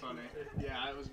funny. Yeah, it was.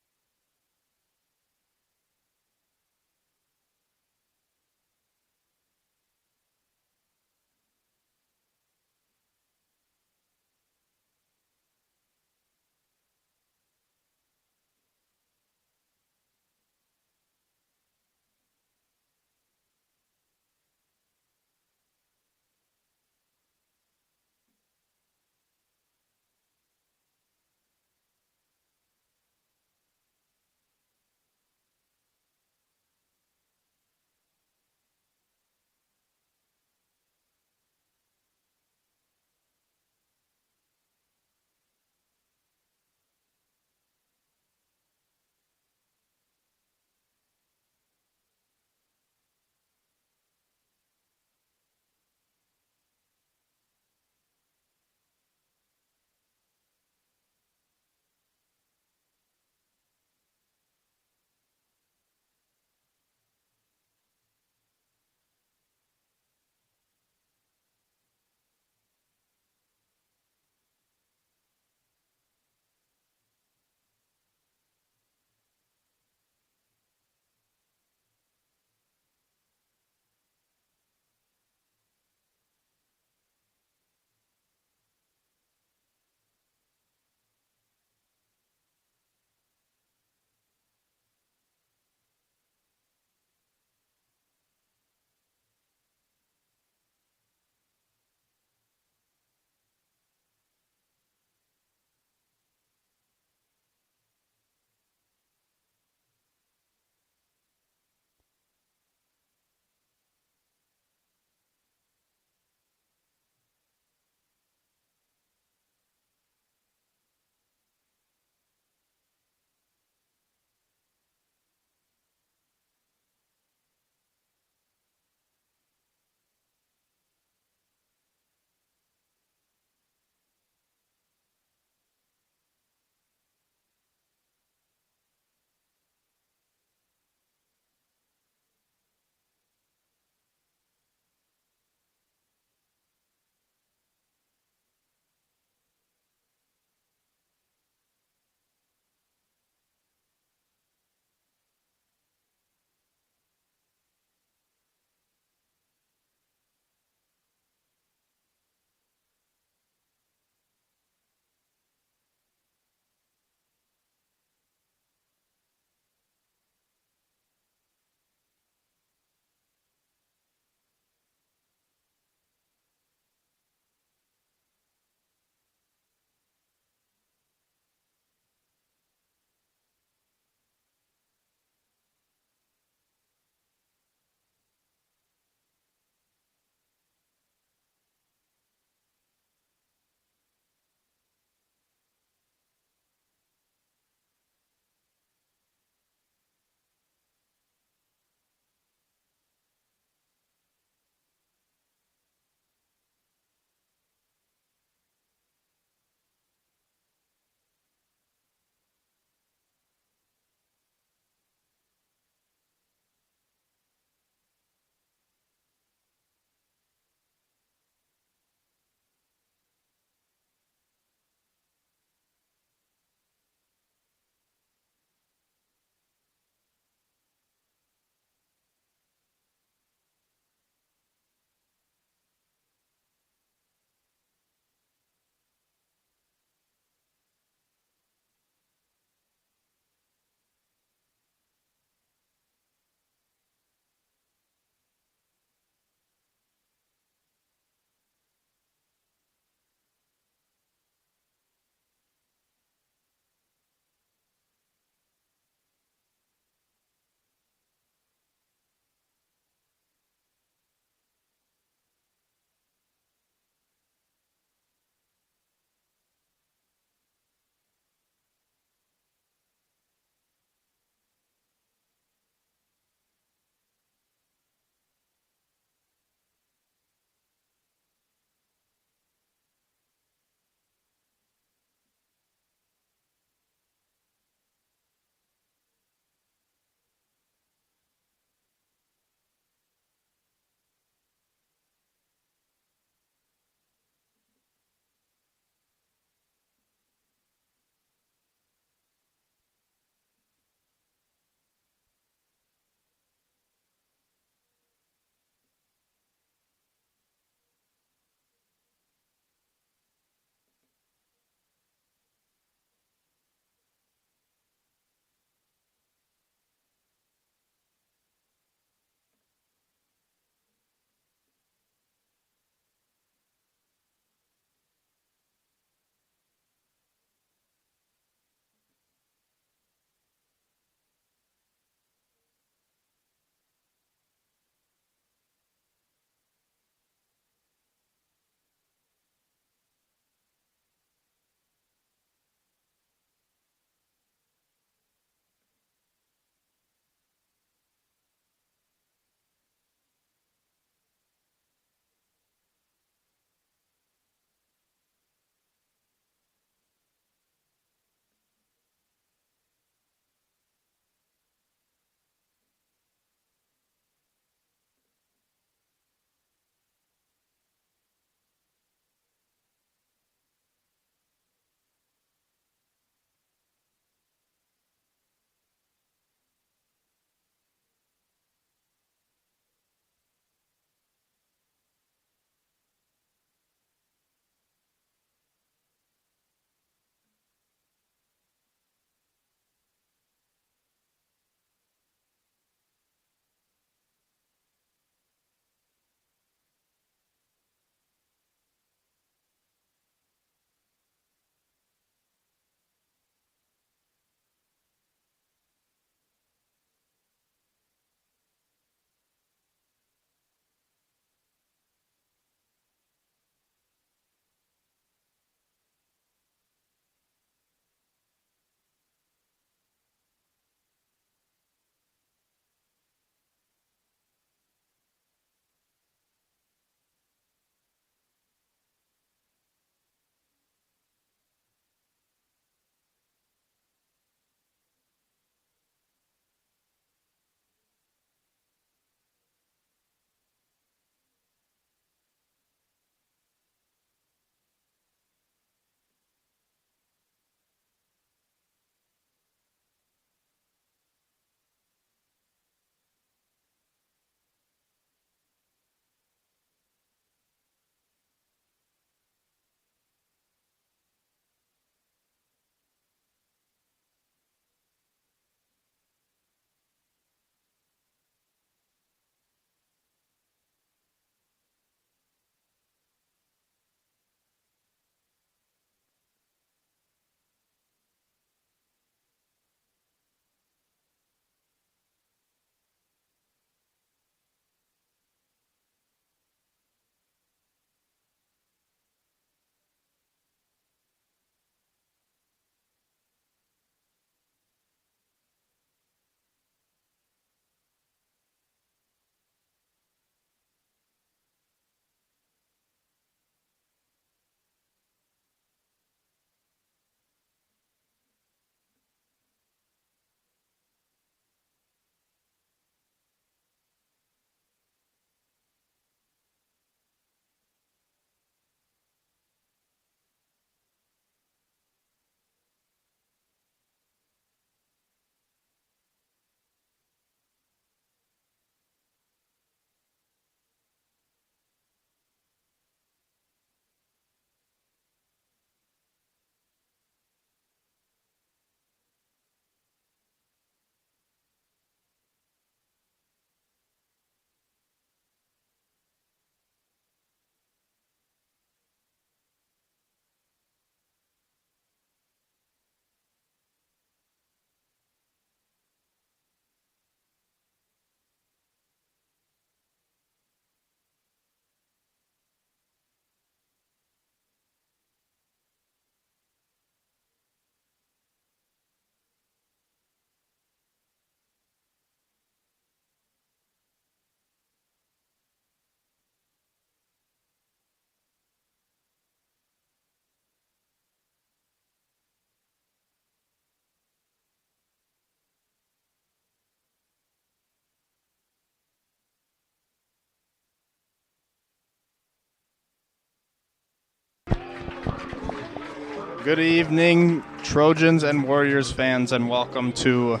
Good evening, Trojans and Warriors fans, and welcome to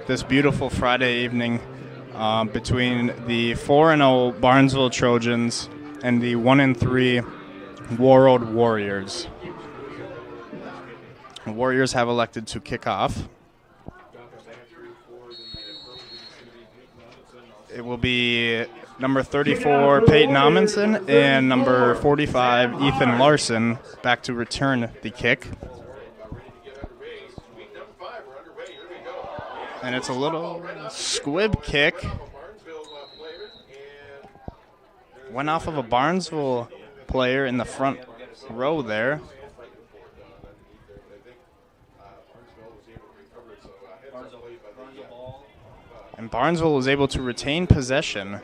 this beautiful Friday evening between the 4-0 Barnesville Trojans and the 1-3 Warroad Warriors. The Warriors have elected to kick off. It will be number 34, Peyton Amundsen, and number 45, Ethan Larson, back to return the kick. And it's a little squib kick. Went off of a Barnesville player in the front row there. And Barnesville was able to retain possession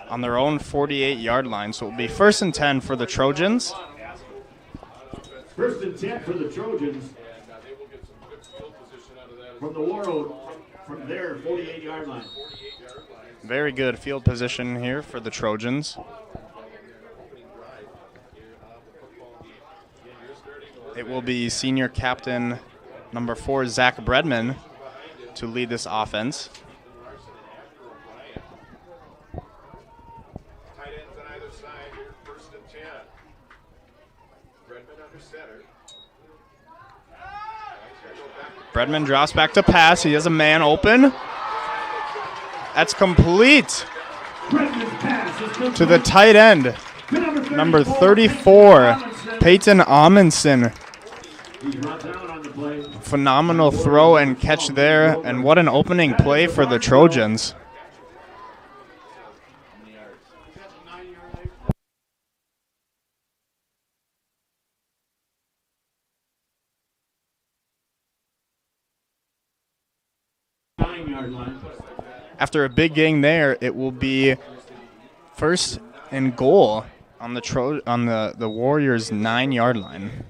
on their own 48-yard line. So it will be 1st and 10 for the Trojans. 1st and 10 for the Trojans from the Warroad, from their 48-yard line. Very good field position here for the Trojans. It will be senior captain number 4, Zach Bredman, to lead this offense. Tight ends on either side here, 1st and 10. Bredman under center. Bredman drops back to pass. He has a man open. That's complete to the tight end, number 34, Peyton Amundsen. Phenomenal throw and catch there, and what an opening play for the Trojans. After a big gain there, it will be 1st and goal on the Warriors' 9-yard line.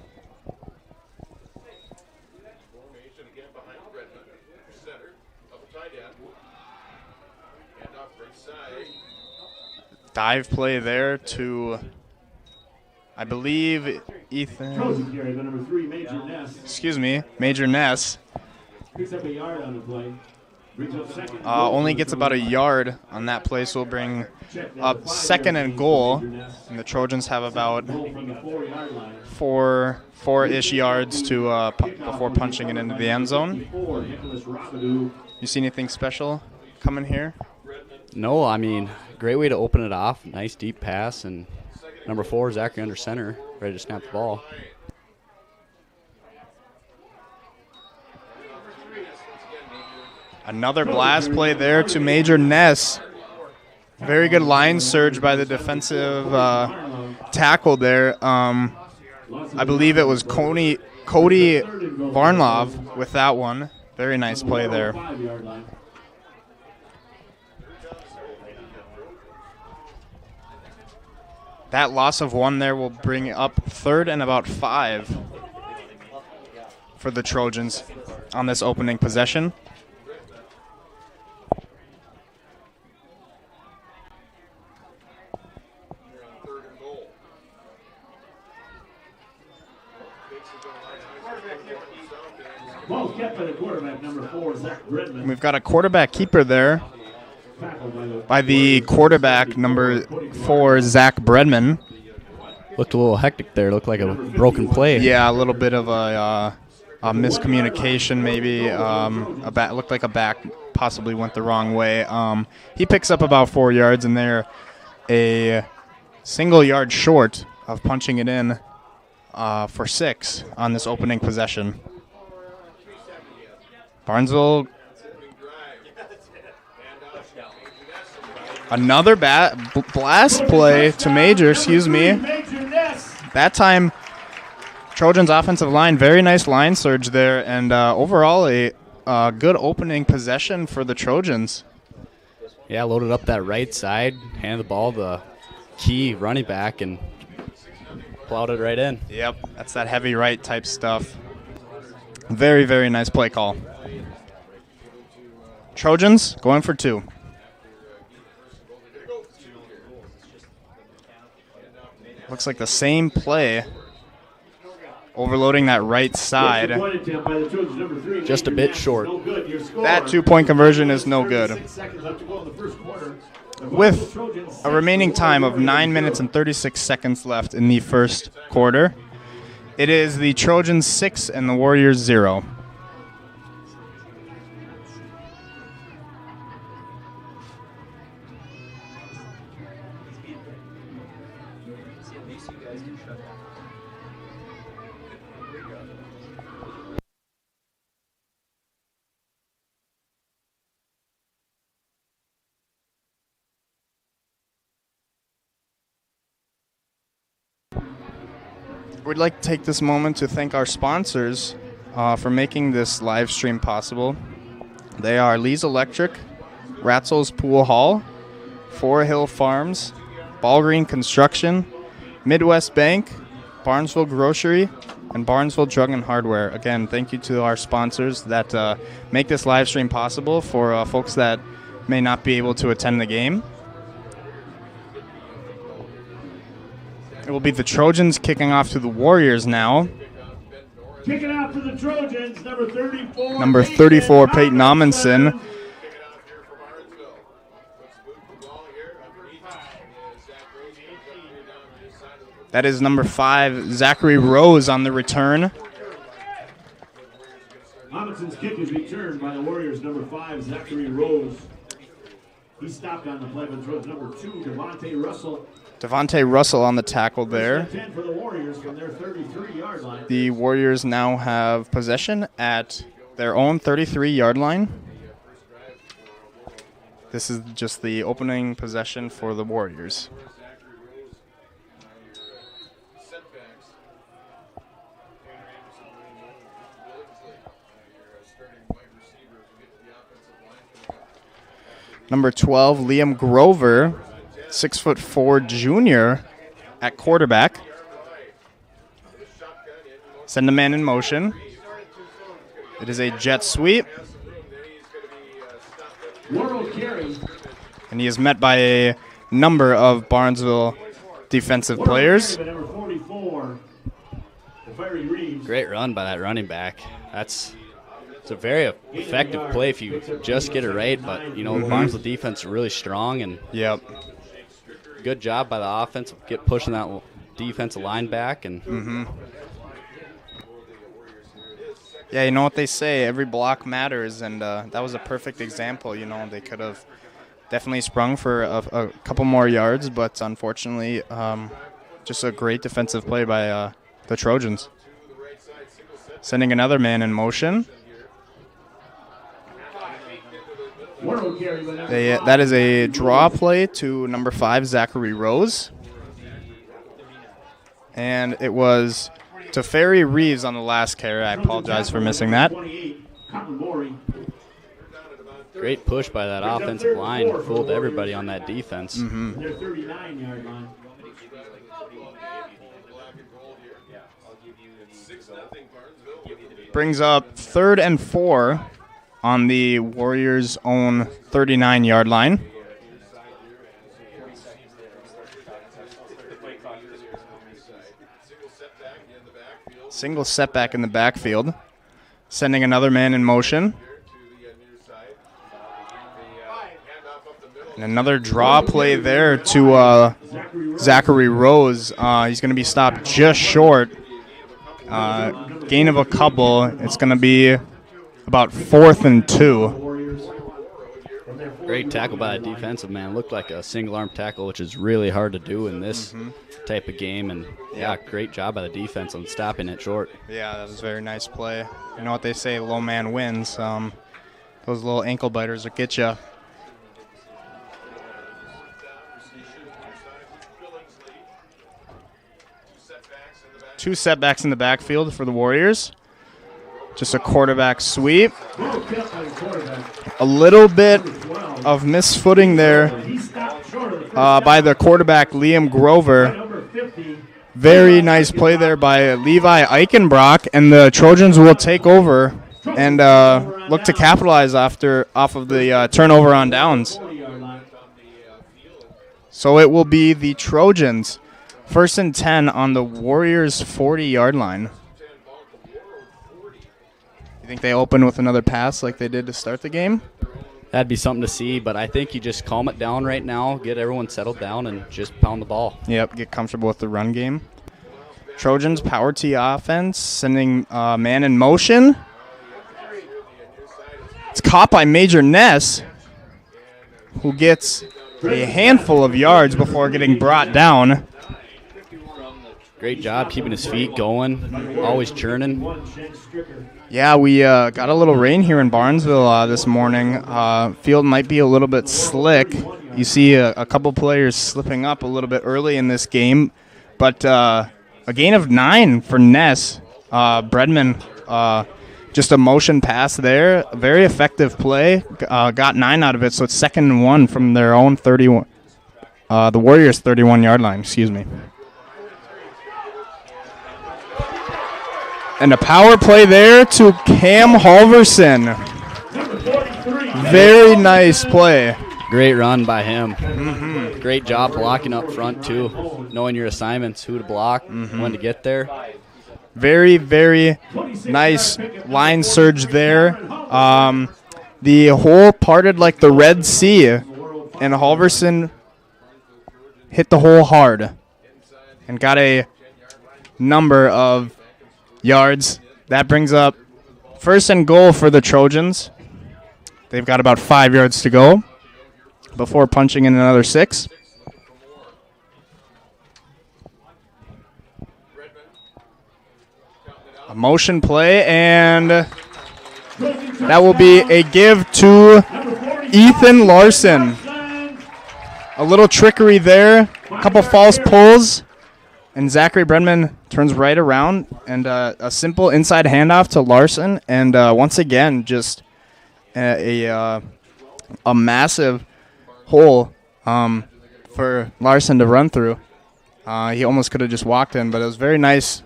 Dive play there to, I believe, Major Ness. Picks up a yard on the play. Only gets about a yard on that play, so we'll bring up 2nd and goal. And the Trojans have about four-ish yards to before punching it into the end zone. You see anything special coming here? No, I mean, great way to open it off. Nice deep pass, and number 4, Zachary under center, ready to snap the ball. Another blast play there to Major Ness. Very good line surge by the defensive tackle there. I believe it was Cody Varnlov with that one. Very nice play there. That loss of 1 there will bring up 3rd and about 5 for the Trojans on this opening possession. Ball kept by the quarterback, number 4, Zach Bredman. We've got a quarterback keeper there by the quarterback, number 4, Zach Bredman. Looked a little hectic there. Looked like a broken play. Yeah, a little bit of a miscommunication maybe. Looked like a back possibly went the wrong way. He picks up about 4 yards, and they're a single yard short of punching it in for 6 on this opening possession. Barnesville, another blast play to Major, That time, Trojans offensive line, very nice line surge there, and overall a good opening possession for the Trojans. Yeah, loaded up that right side, handed the ball to the key running back, and plowed it right in. Yep, that's that heavy right type stuff. Very, very nice play call. Trojans going for 2. Looks like the same play overloading that right side. Just a bit short. That 2-point conversion is no good. With a remaining time of 9 minutes and 36 seconds left in the first quarter, it is the Trojans 6 and the Warriors 0. We'd like to take this moment to thank our sponsors for making this live stream possible. They are Lee's Electric, Ratzel's Pool Hall, Four Hill Farms, Ballgreen Construction, Midwest Bank, Barnesville Grocery, and Barnesville Drug and Hardware. Again, thank you to our sponsors that make this live stream possible for folks that may not be able to attend the game. It will be the Trojans kicking off to the Warriors now. Kicking out for the Trojans, number 34. Number 34, Peyton Amundsen. That is number 5, Zachary Rose on the return. Amundsen's kick is returned by the Warriors, number 5, Zachary Rose. He stopped on the play, but throws number 2, Devontae Russell. Devontae Russell on the tackle there. 10 for the Warriors from their 33-yard line. The Warriors now have possession at their own 33-yard line. This is just the opening possession for the Warriors. Number 12, Liam Grover, 6'4" junior at quarterback. Send a man in motion. It is a jet sweep. And he is met by a number of Barnesville defensive players. Great run by that running back. It's a very effective play if you just get it right, but you know, Barnesville defense is really strong, and yep. Good job by the offense, pushing that defensive line back. And yeah, you know what they say, every block matters, and that was a perfect example. You know, they could have definitely sprung for a couple more yards, but unfortunately, just a great defensive play by the Trojans. Sending another man in motion. That is a draw play to number 5, Zachary Rose. And it was to Ferry Reeves on the last carry. I apologize for missing that. Great push by that offensive line. Fooled everybody on that defense. Their 39-yard line. Brings up 3rd and 4 on the Warriors' own 39-yard line. Single setback in the backfield. Sending another man in motion. And another draw play there to Zachary Rose. He's going to be stopped just short. Gain of a couple. It's going to be about 4th and 2. Great tackle by the defensive man. Looked like a single-arm tackle, which is really hard to do in this type of game. And, yeah, great job by the defense on stopping it short. Yeah, that was a very nice play. You know what they say, low man wins. Those little ankle biters will get you. Two setbacks in the backfield for the Warriors. Just a quarterback sweep. A little bit of misfooting there by the quarterback, Liam Grover. Very nice play there by Levi Eichenbrock, and the Trojans will take over and look to capitalize off of the turnover on downs. So it will be the Trojans, 1st and 10 on the Warriors' 40-yard line. Think they open with another pass like they did to start the game? That'd be something to see, but I think you just calm it down right now, get everyone settled down, and just pound the ball. Yep, get comfortable with the run game. Trojans power T offense, sending man in motion. It's caught by Major Ness, who gets a handful of yards before getting brought down. Great job keeping his feet going, always churning. Yeah, we got a little rain here in Barnesville this morning. Field might be a little bit slick. You see a couple players slipping up a little bit early in this game. But a gain of 9 for Ness. Bredman, just a motion pass there. A very effective play. Got 9 out of it, so it's 2nd and 1 from their own 31. The Warriors' 31-yard line, excuse me. And a power play there to Cam Halverson. Very nice play. Great run by him. Mm-hmm. Great job blocking up front, too. Knowing your assignments, who to block, when to get there. Very, very nice line surge there. The hole parted like the Red Sea, and Halverson hit the hole hard and got a number of yards. That brings up 1st and goal for the Trojans. They've got about 5 yards to go before punching in another 6. A motion play, and that will be a give to Ethan Larson. A little trickery there, a couple false pulls. And Zachary Brenman turns right around, and a simple inside handoff to Larson. And once again, just a massive hole for Larson to run through. He almost could have just walked in, but it was a very nice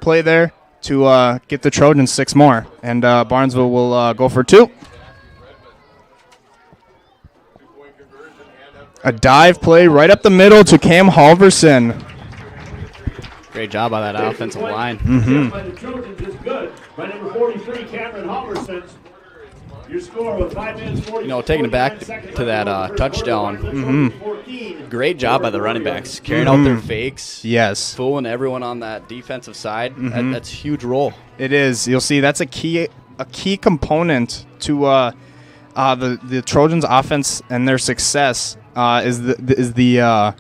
play there to get the Trojans 6 more. And Barnesville will go for 2. A dive play right up the middle to Cam Halverson. Great job by that offensive line. By the Trojans is good. By number 43, Cameron Halverson. Your score with 5 minutes, 40. Taking it back to that touchdown. Great job by the running backs, carrying out their fakes. Yes. Fooling everyone on that defensive side. That's a huge role. It is. You'll see that's a key component to the Trojans' offense and their success is the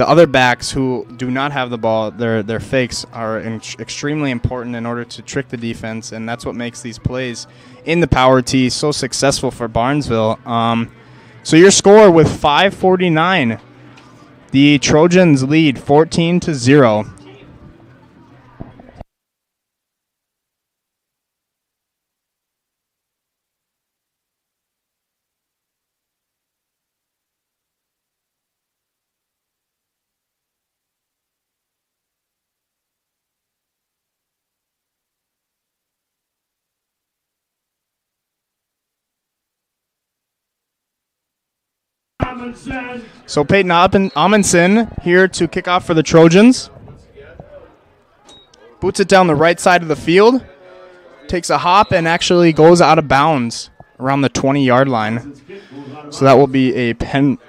other backs who do not have the ball. Their fakes are extremely important in order to trick the defense, and that's what makes these plays in the power T so successful for Barnesville. So your score with 5:49, the Trojans lead 14-0. So Peyton Amundsen here to kick off for the Trojans. Boots it down the right side of the field. Takes a hop and actually goes out of bounds around the 20-yard line. So that will be a penalty.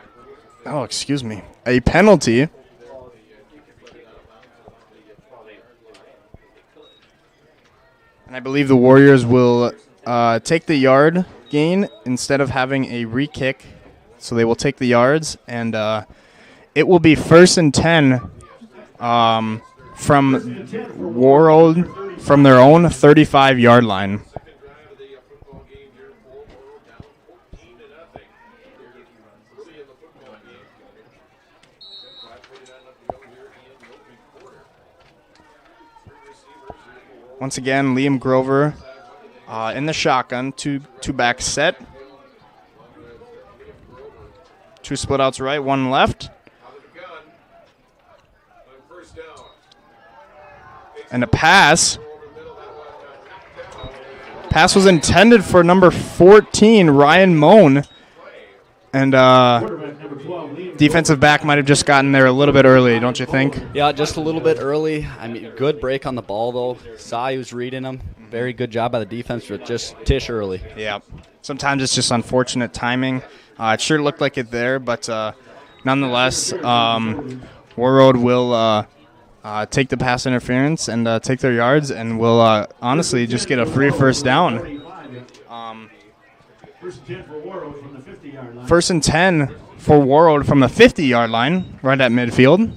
And I believe the Warriors will take the yard gain instead of having a re-kick. So they will take the yards, and it will be 1st and 10 from Warroad from their own 35-yard line. Once again, Liam Grover in the shotgun, two back set. 2 split outs right, 1 left. And a pass. Pass was intended for number 14, Ryan Moan. And Quarterback number 12, Liam defensive back might have just gotten there a little bit early, don't you think? Yeah, just a little bit early. I mean, good break on the ball, though. Saw he was reading him. Very good job by the defense, but just tish early. Yeah. Sometimes it's just unfortunate timing. It sure looked like it there, but nonetheless, Warroad will take the pass interference and take their yards, and will honestly just get a free first down. First and 10 for Warroad from the 50-yard line. First and 10 for Warroad from the 50-yard line, right at midfield.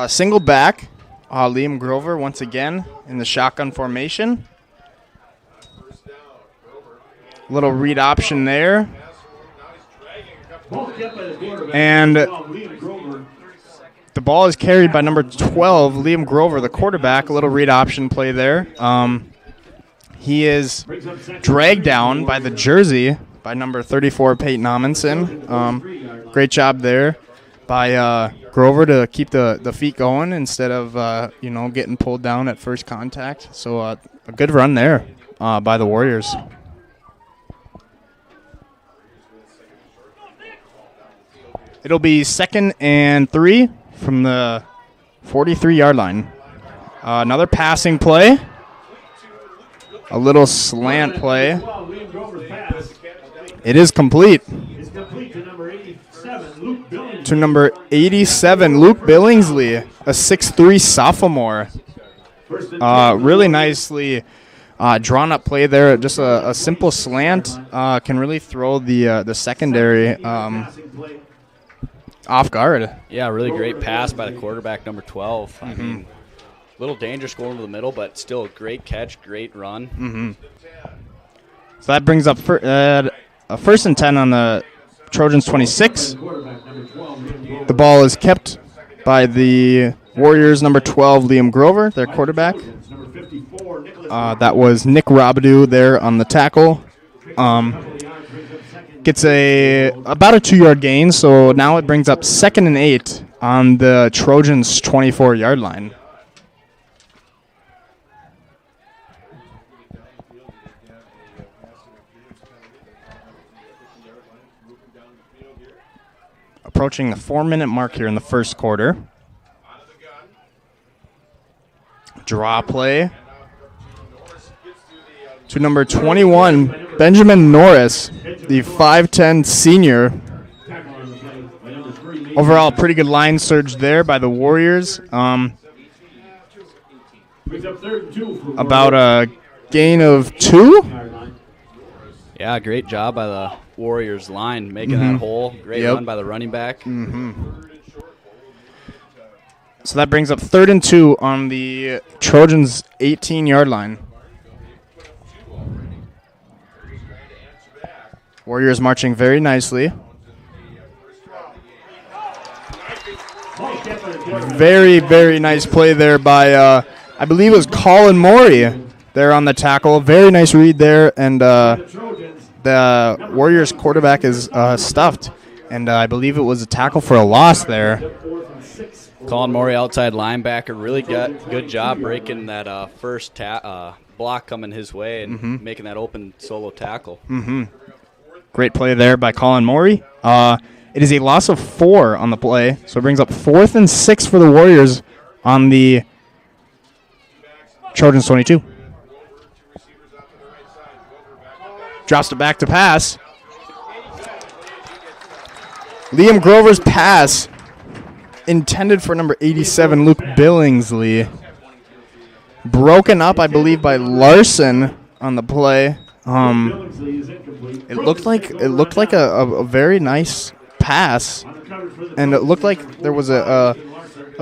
Single back, Liam Grover once again in the shotgun formation. Little read option there. Ball kept by the quarterback. And Liam Grover. the ball is carried by number 12, Liam Grover, the quarterback. A little read option play there. He is dragged down by the jersey by number 34, Peyton Amundsen. Great job there by Grover to keep the feet going instead of getting pulled down at first contact. So a good run there by the Warriors. It'll be 2nd and 3 from the 43-yard line. Another passing play. A little slant play. Liam Grover's pass It is complete is complete to number 87, Luke Billingsley. to number 87, Luke Billingsley, a 6'3 sophomore. First and 10. Really nicely drawn up play there. Just a simple slant can really throw the secondary Passing play. off guard. Yeah, really great pass by the quarterback, number 12. I mean, a little dangerous going to the middle, but still a great catch, great run. So that brings up a first and 10 on the Trojans 26. Quarterback number 12, Liam Grover. The ball is kept by the Warriors, number 12, Liam Grover, their quarterback. Number 54, Nicholas. That was Nick Robidoux there on the tackle. Gets about a 2-yard gain, so now it brings up 2nd and 8 on the Trojans' 24-yard line. Approaching the 4-minute mark here in the first quarter. Draw play to number 21, Benjamin Norris, the 5'10 senior. Tackle on the play by number 3, Overall, pretty good line surge there by the Warriors. Brings up 3rd and 2 for About Warroad. a gain of 2. Yard line. Yeah, great job by the Warriors line, making that hole. Great Yep. run by the running back. So that brings up 3rd and 2 on the Trojans' 18-yard line. Warriors marching very nicely. Ball kept by the quarterback. Very, very nice play there by, I believe it was Colin Morey there on the tackle. Very nice read there, and The Trojans. the Warriors quarterback is stuffed. And I believe it was a tackle for a loss there. 4th and 6. Colin Morey, outside linebacker, really got good job breaking that first block coming his way and making that open solo tackle. Great play there by Colin Morey. It is a loss of 4 on the play, so it brings up 4th and 6 for the Warriors on the Trojans 22. Drops it back to pass. Liam Grover's pass intended for number 87, Luke Billingsley. Broken up, I believe, by Larson on the play. Billingsley is incomplete. It looked like a very nice pass, Undercovered for the and it looked like there was a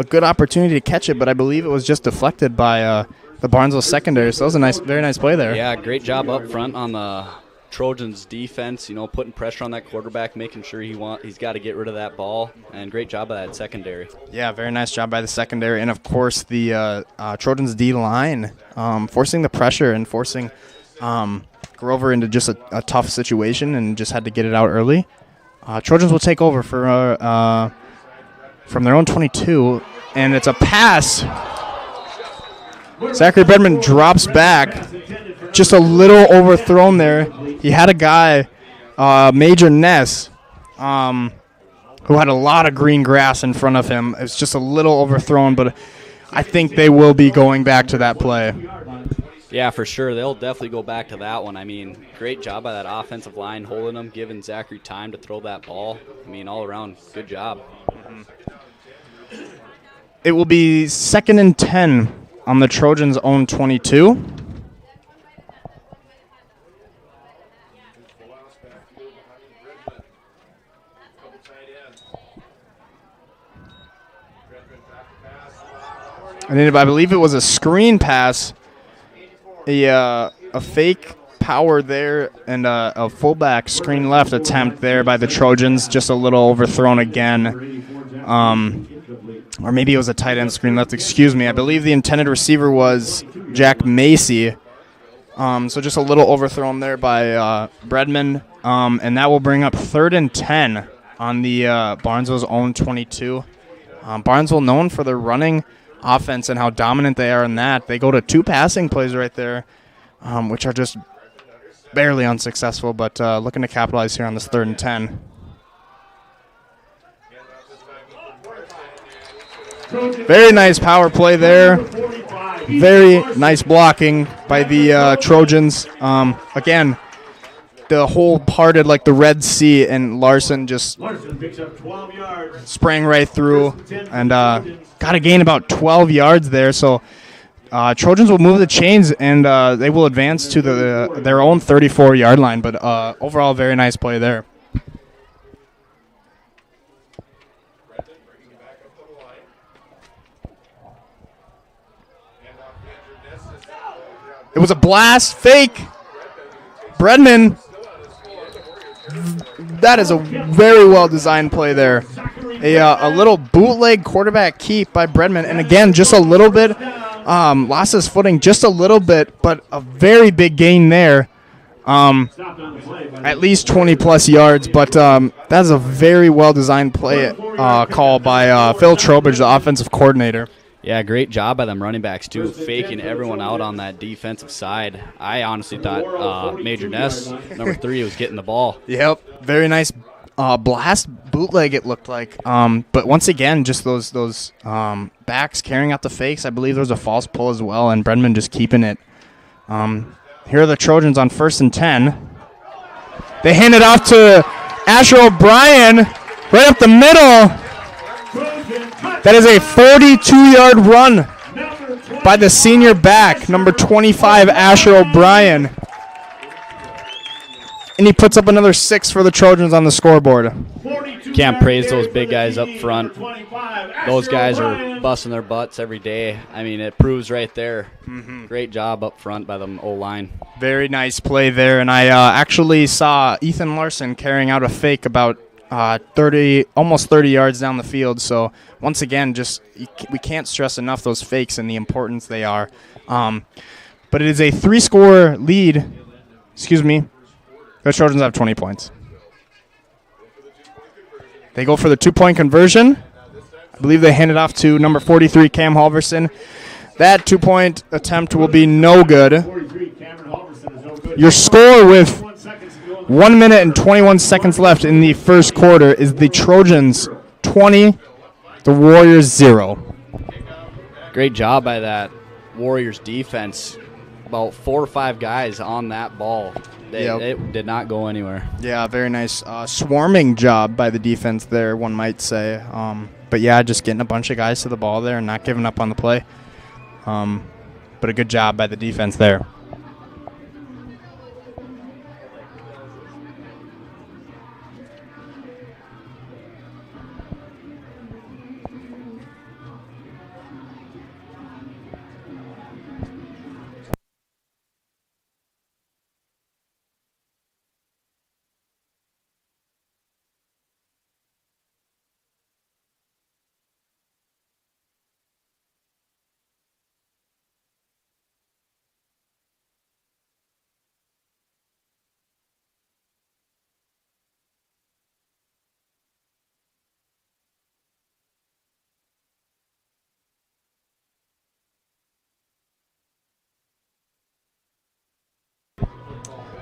good opportunity to catch it, but I believe it was just deflected by the Barnesville secondary. So that was very nice play there. Yeah, great job up front on the Trojans defense, putting pressure on that quarterback, making sure he's got to get rid of that ball, and great job by that secondary. Yeah, very nice job by the secondary, and of course the Trojans D line forcing the pressure and forcing Grover into just a tough situation, and just had to get it out early. Trojans will take over from their own 22, and it's a pass. Zachary Bedman drops back, just a little overthrown there. He had a guy Major Ness, who had a lot of green grass in front of him. It's just a little overthrown, but I think they will be going back to that play. Yeah, for sure. They'll definitely go back to that one. I mean, great job by that offensive line holding them, giving Zachary time to throw that ball. I mean, all around, good job. It will be 2nd and 10 on the Trojans' own 22. And then I believe it was a screen pass, a fake power there, and a fullback screen left attempt there by the Trojans, just a little overthrown again. Or maybe it was a tight end screen left, excuse me. I believe the intended receiver was Jack Macy. So just a little overthrown there by Bredman. And that will bring up 3rd and 10 on the Barnesville's own 22. Barnesville known for their running offense and how dominant they are in that. They go to 2 passing plays right there, which are just barely unsuccessful, but looking to capitalize here on this 3rd and 10. Very nice power play there. Very nice blocking by the Trojans. Again, the hole parted like the Red Sea, and Larson just sprang right through and got a gain about 12 yards there. So Trojans will move the chains, and they will advance to their own 34-yard line. But overall, very nice play there. It was a blast fake. Bredman. That is a very well-designed play there. A little bootleg quarterback keep by Bredman. And again, just a little bit. Lost his footing just a little bit, but a very big gain there. At least 20-plus yards. But that is a very well-designed play call by Phil Trowbridge, the offensive coordinator. Yeah, great job by them running backs, too, faking everyone out on that defensive side. I honestly thought Major Ness, number 3, was getting the ball. Yep, very nice blast bootleg it looked like. But once again, just those backs carrying out the fakes. I believe there was a false pull as well, and Bredman just keeping it. Here are the Trojans on 1st and 10. They hand it off to Asher O'Brien right up the middle. That is a 42-yard run by the senior back, number 25, Asher O'Brien. And he puts up another 6 for the Trojans on the scoreboard. Can't praise those big guys up front. Those guys are busting their butts every day. I mean, it proves right there. Great job up front by the O-line. Very nice play there. And I actually saw Ethan Larson carrying out a fake about almost 30 yards down the field. So once again, we can't stress enough those fakes and the importance they are. But it is a 3-score lead. Excuse me. The Trojans have 20 points. They go for the 2-point conversion. I believe they hand it off to number 43, Cam Halverson. That 2-point attempt will be no good. Your score with 1 minute and 21 seconds left in the first quarter is the Trojans 20, the Warriors 0. Great job by that Warriors defense. About 4 or 5 guys on that ball. It did not go anywhere. Yeah, very nice swarming job by the defense there, one might say. But yeah, just getting a bunch of guys to the ball there and not giving up on the play. But a good job by the defense there.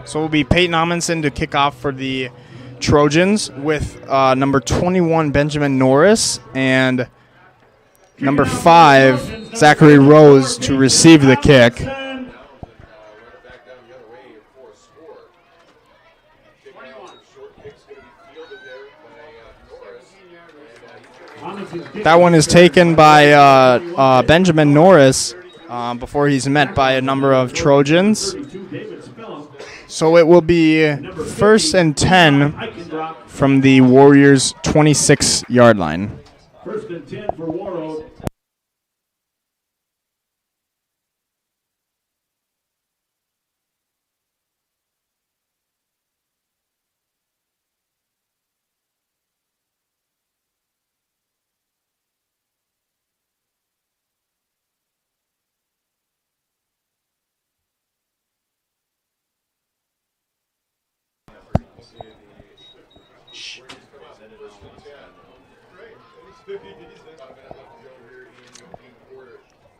So it will be Peyton Amundsen to kick off for the Trojans with number 21, Benjamin Norris, and number 5, Zachary Rose, to receive the kick. That one is taken by Benjamin Norris before he's met by a number of Trojans. So it will be 1st and 10 from the Warriors' 26-yard line. 1st and 10 for Warroad.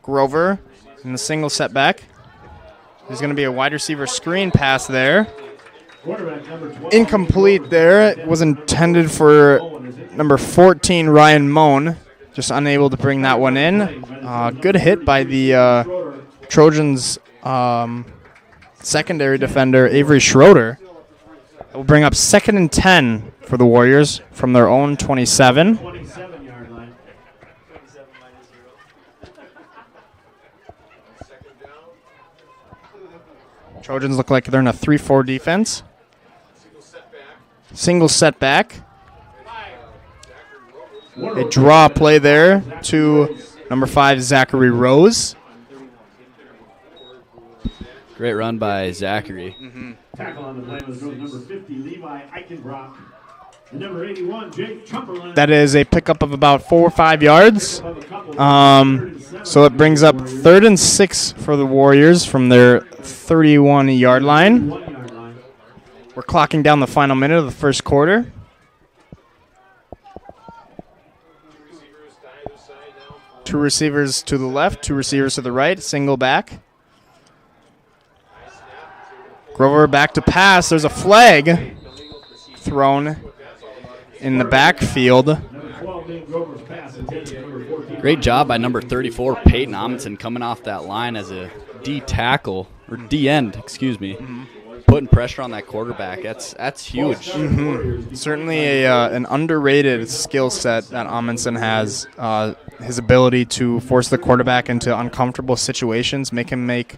Grover in the single setback. There's going to be a wide receiver screen pass there. Incomplete there. It was intended for number 14, Ryan Moan. Just unable to bring that one in. Good hit by the Trojans' secondary defender, Avery Schroeder. It will bring up 2nd and 10 for the Warriors from their own 27. 27-yard line. Trojans look like they're in a 3-4 defense. Single setback. A draw play there to number 5, Zachary Rose. Great run by Zachary. Tackle on the play was number 50, Levi Eichenbrock. And number 81, Jake Chumberland. That is a pickup of about 4 or 5 yards. So it brings up 3rd and 6 for the Warriors from their 31-yard line. We're clocking down the final minute of the first quarter. Two receivers to the left, 2 receivers to the right, single back. Grover back to pass. There's a flag thrown in the backfield. Great job by number 34, Peyton Amundsen, coming off that line as a D tackle, or D end, excuse me. Putting pressure on that quarterback. That's huge. Certainly an underrated skill set that Amundsen has. His ability to force the quarterback into uncomfortable situations, make him make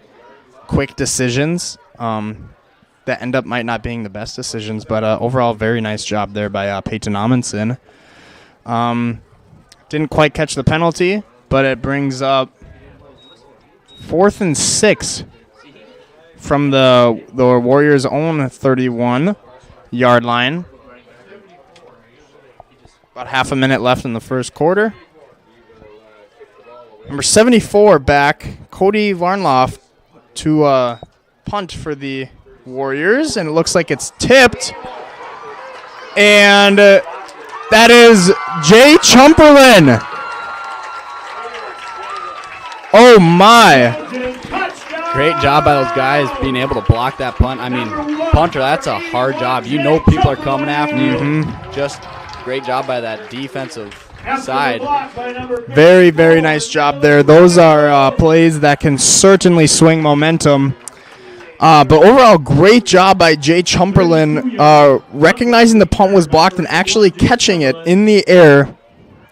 quick decisions that end up might not being the best decisions, but overall very nice job there by Peyton Amundsen. Didn't quite catch the penalty, but it brings up 4th and 6 from the Warriors' own 31-yard line. About half a minute left in the first quarter. Number 74 back, Cody Varnloff, to punt for the Warriors, and it looks like it's tipped. And that is Jay Chumberland. Oh, my. Great job by those guys being able to block that punt. I mean, punter, that's a hard job. You know people are coming after you. Just great job by that defensive side. Very, very nice job there. Those are plays that can certainly swing momentum. But overall, great job by Jay Chumberland recognizing the punt was blocked and actually catching it in the air,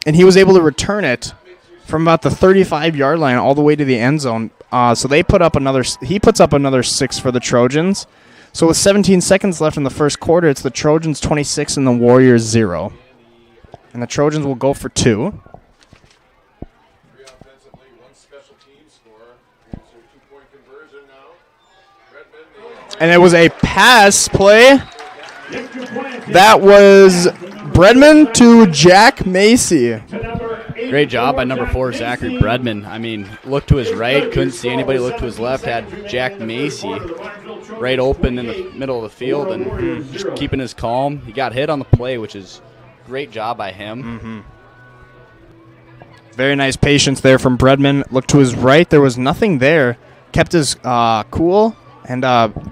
and he was able to return it from about the 35-yard line all the way to the end zone. So he puts up another 6 for the Trojans. So with 17 seconds left in the first quarter, it's the Trojans 26 and the Warriors 0. And the Trojans will go for 2. And it was a pass play. That was Bredman to Jack Macy. Great job by number 4, Zachary Bredman. I mean, looked to his right, couldn't see anybody. Looked to his left, had Jack Macy right open in the middle of the field and just keeping his calm. He got hit on the play, which is great job by him. Very nice patience there from Bredman. Looked to his right. There was nothing there. Kept his cool and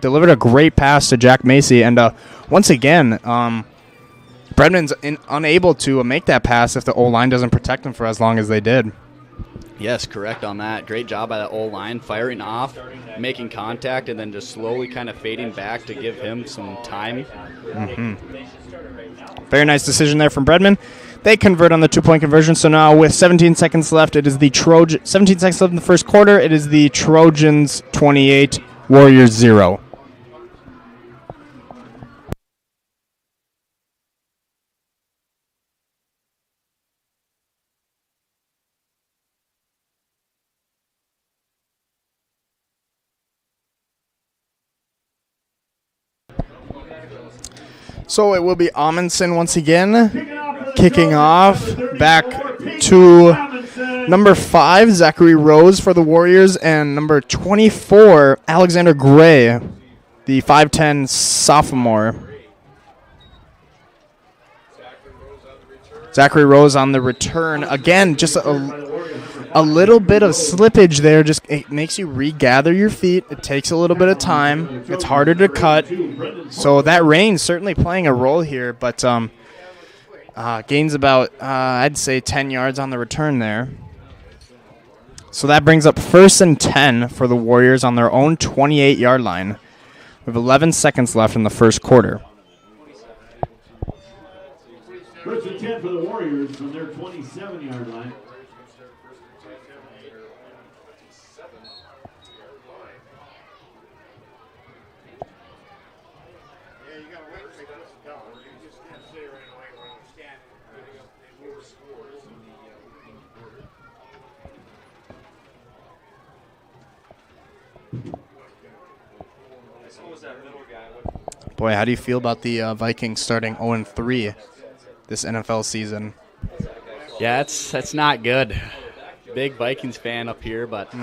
delivered a great pass to Jack Macy. And once again, Bredman's unable to make that pass if the O-line doesn't protect him for as long as they did. Yes, correct on that. Great job by that O-line, firing off, making contact, and then just slowly kind of fading back to give him some time. Very nice decision there from Bredman. They convert on the 2-point conversion, so now with 17 seconds left, it is the 17 seconds left in the first quarter, it is the Trojans 28, Warriors 0. So it will be Amundsen once again, kicking off back to number 5, Zachary Rose for the Warriors, and number 24, Alexander Gray, the 5'10 sophomore. Zachary Rose on the return. Again, just a little bit of slippage there. Just it makes you regather your feet. It takes a little bit of time. It's harder to cut. So that rain's certainly playing a role here, but gains about, I'd say, 10 yards on the return there. So that brings up 1st and 10 for the Warriors on their own 28-yard line with 11 seconds left in the first quarter. 1st and 10 for the Warriors from their 27-yard line. Boy, how do you feel about the Vikings starting 0-3 this NFL season? Yeah, that's not good. Big Vikings fan up here, but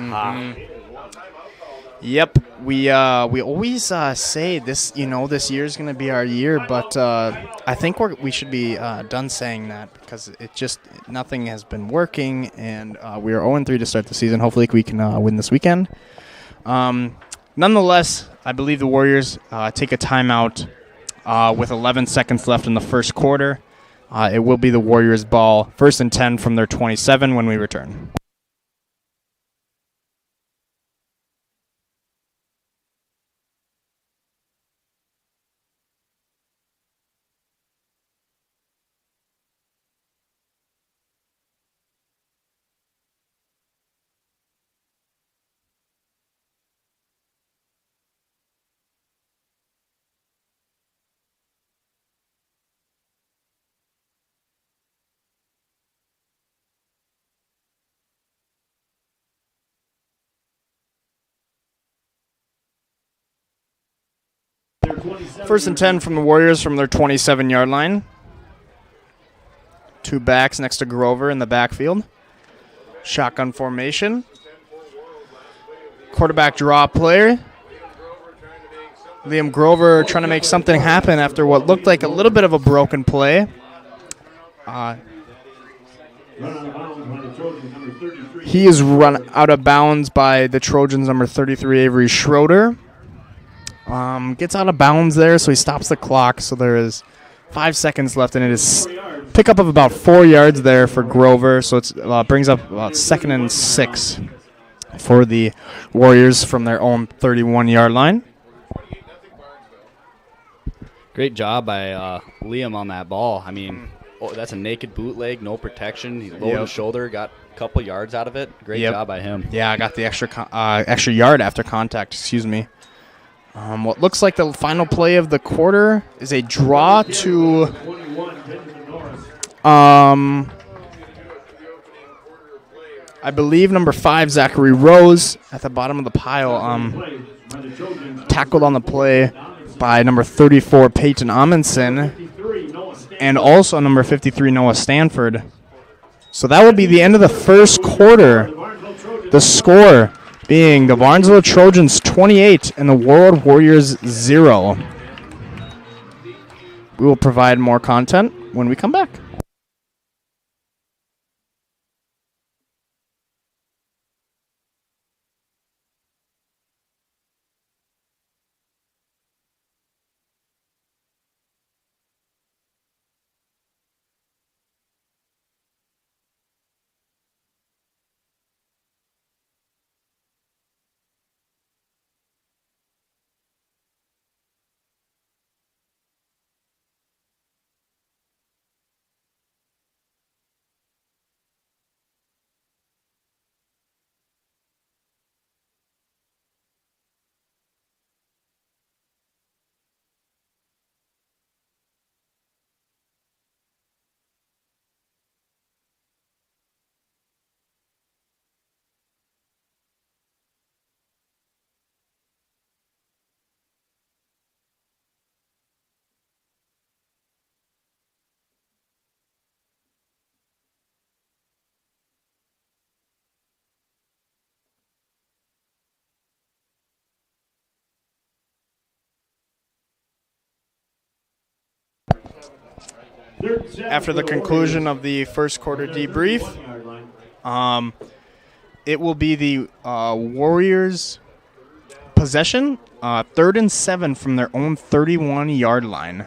Yep, we always say this. This year is going to be our year, but I think we should be done saying that because it just nothing has been working, and we are 0-3 to start the season. Hopefully, we can win this weekend. Nonetheless, I believe the Warriors take a timeout with 11 seconds left in the first quarter. It will be the Warriors' ball, 1st and 10 from their 27 when we return. First and 10 from the Warriors from their 27-yard line. 2 backs next to Grover in the backfield. Shotgun formation. Quarterback draw player. Liam Grover trying to make something happen after what looked like a little bit of a broken play. He is run out of bounds by the Trojans number 33, Avery Schroeder. Gets out of bounds there, so he stops the clock. So there is 5 seconds left, and it is pickup of about 4 yards there for Grover. So it brings up about 2nd and 6 for the Warriors from their own 31-yard line. Great job by Liam on that ball. I mean, that's a naked bootleg, no protection. He lowered his shoulder, got a couple yards out of it. Great job by him. Yeah, I got the extra yard after contact. Excuse me. What looks like the final play of the quarter is a draw to I believe number 5, Zachary Rose, at the bottom of the pile. Tackled on the play by number 34, Peyton Amundsen, and also number 53, Noah Stanford. So that will be the end of the first quarter. The score being the Barnesville Trojans 28 and the Warroad Warriors 0. We will provide more content when we come back. after the conclusion of the first quarter debrief. It will be the Warriors' possession, 3rd and 7 from their own 31-yard line.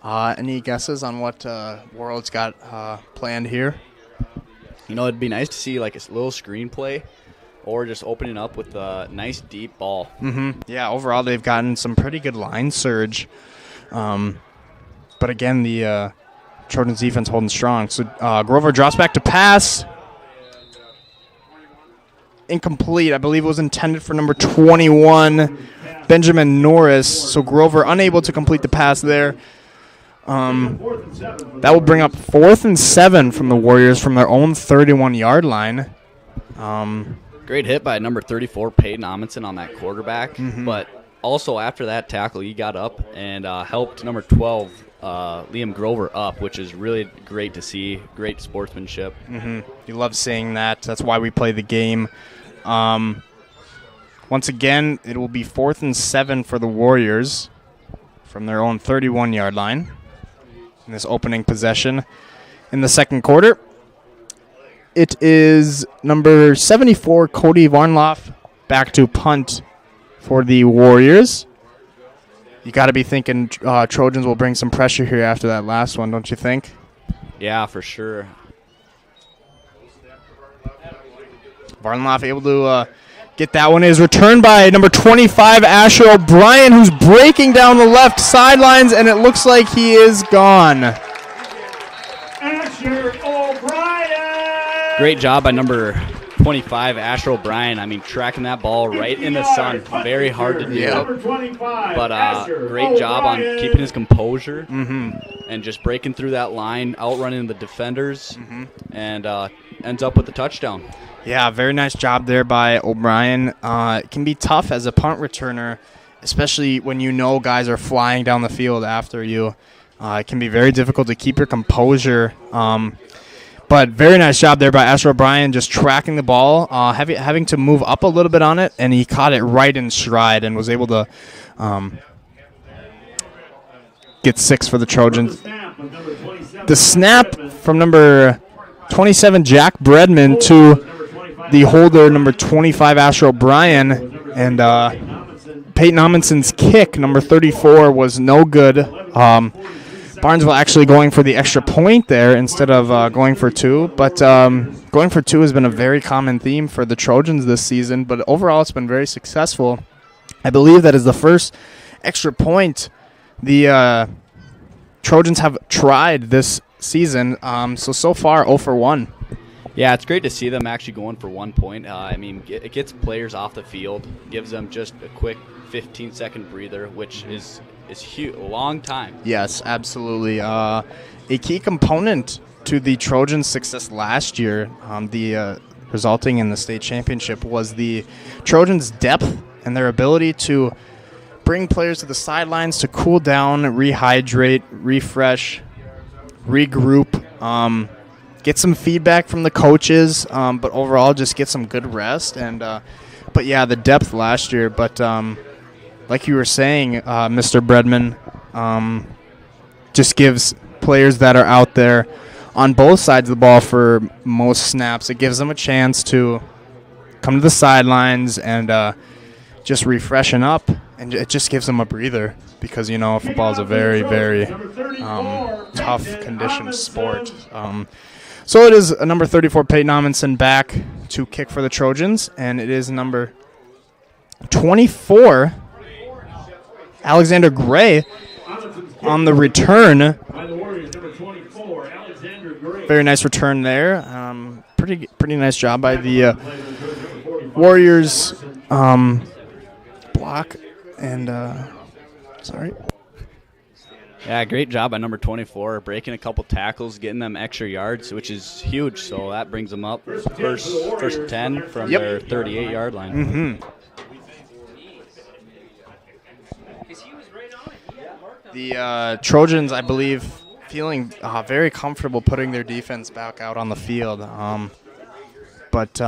Any guesses on what Warroad's got planned here? You know, it'd be nice to see like a little screenplay or just opening up with a nice deep ball. Yeah, overall they've gotten some pretty good line surge. But again, the Trojans defense holding strong. So Grover drops back to pass. Incomplete. I believe it was intended for number 21, Benjamin Norris. So Grover unable to complete the pass there. That will bring up 4th and 7 from the Warriors from their own 31-yard line. Great hit by number 34, Peyton Amundsen, on that quarterback. But also after that tackle, he got up and helped number 12, Liam Grover, up, which is really great to see. Great sportsmanship. You love seeing that. That's why we play the game. Once again, it will be 4th and 7 for the Warriors from their own 31-yard line in this opening possession in the second quarter. It is number 74, Cody Varnloff, back to punt for the Warriors. You got to be thinking Trojans will bring some pressure here after that last one, don't you think? Yeah, for sure. Varnloff able to get that one. Is returned by number 25, Asher O'Brien, who's breaking down the left sidelines, and it looks like he is gone. Asher O'Brien! Great job by number 25, Asher O'Brien. I mean, tracking that ball right in the sun. Very hard to do. But great job on keeping his composure and just breaking through that line, outrunning the defenders, and ends up with the touchdown. Yeah, very nice job there by O'Brien. It can be tough as a punt returner, especially when you know guys are flying down the field after you. It can be very difficult to keep your composure. But very nice job there by Asher O'Brien, just tracking the ball, having to move up a little bit on it, and he caught it right in stride and was able to get 6 for the Trojans. The snap from number 27, Jack Bredman, to the holder, number 25, Asher O'Brien, and Peyton Amundsen's kick, number 34, was no good. Barnesville actually going for the extra point there instead of going for 2. But going for 2 has been a very common theme for the Trojans this season, but overall it's been very successful. I believe that is the first extra point the Trojans have tried this season. So far, 0 for 1. Yeah, it's great to see them actually going for 1 point. I mean, it gets players off the field, gives them just a quick 15-second breather, which is huge, a long time. Yes, absolutely. A key component to the Trojans' success last year, resulting in the state championship, was the Trojans' depth and their ability to bring players to the sidelines to cool down, rehydrate, refresh, regroup, get some feedback from the coaches, but overall just get some good rest. And but yeah, the depth last year. But like you were saying, Mr. Bredman, just gives players that are out there on both sides of the ball for most snaps, it gives them a chance to come to the sidelines and just refreshen up, and it just gives them a breather because, you know, football is a very, very tough conditioned sport. So it is number 34, Peyton Amundsen, back to kick for the Trojans, and it is number 24, Alexander Gray, on the return. Very nice return there. Pretty nice job by the Warriors block and sorry. Yeah, great job by number 24, breaking a couple tackles, getting them extra yards, which is huge. So that brings them up first 10 from their 38-yard line. Mm-hmm. The Trojans, I believe, feeling very comfortable putting their defense back out on the field. But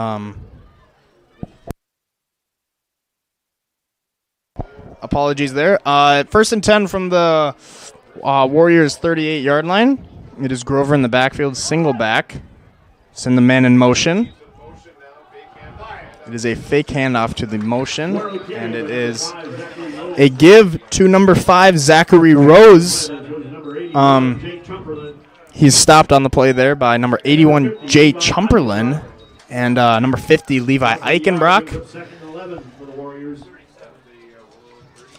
apologies there. First and 10 from the Warriors 38-yard line. It is Grover in the backfield, single back. Send the man in motion. It is a fake handoff to the motion, and it is a give to number 5, Zachary Rose. He's stopped on the play there by number 81, Jay Chumperlin, and number 50, Levi Eichenbrock.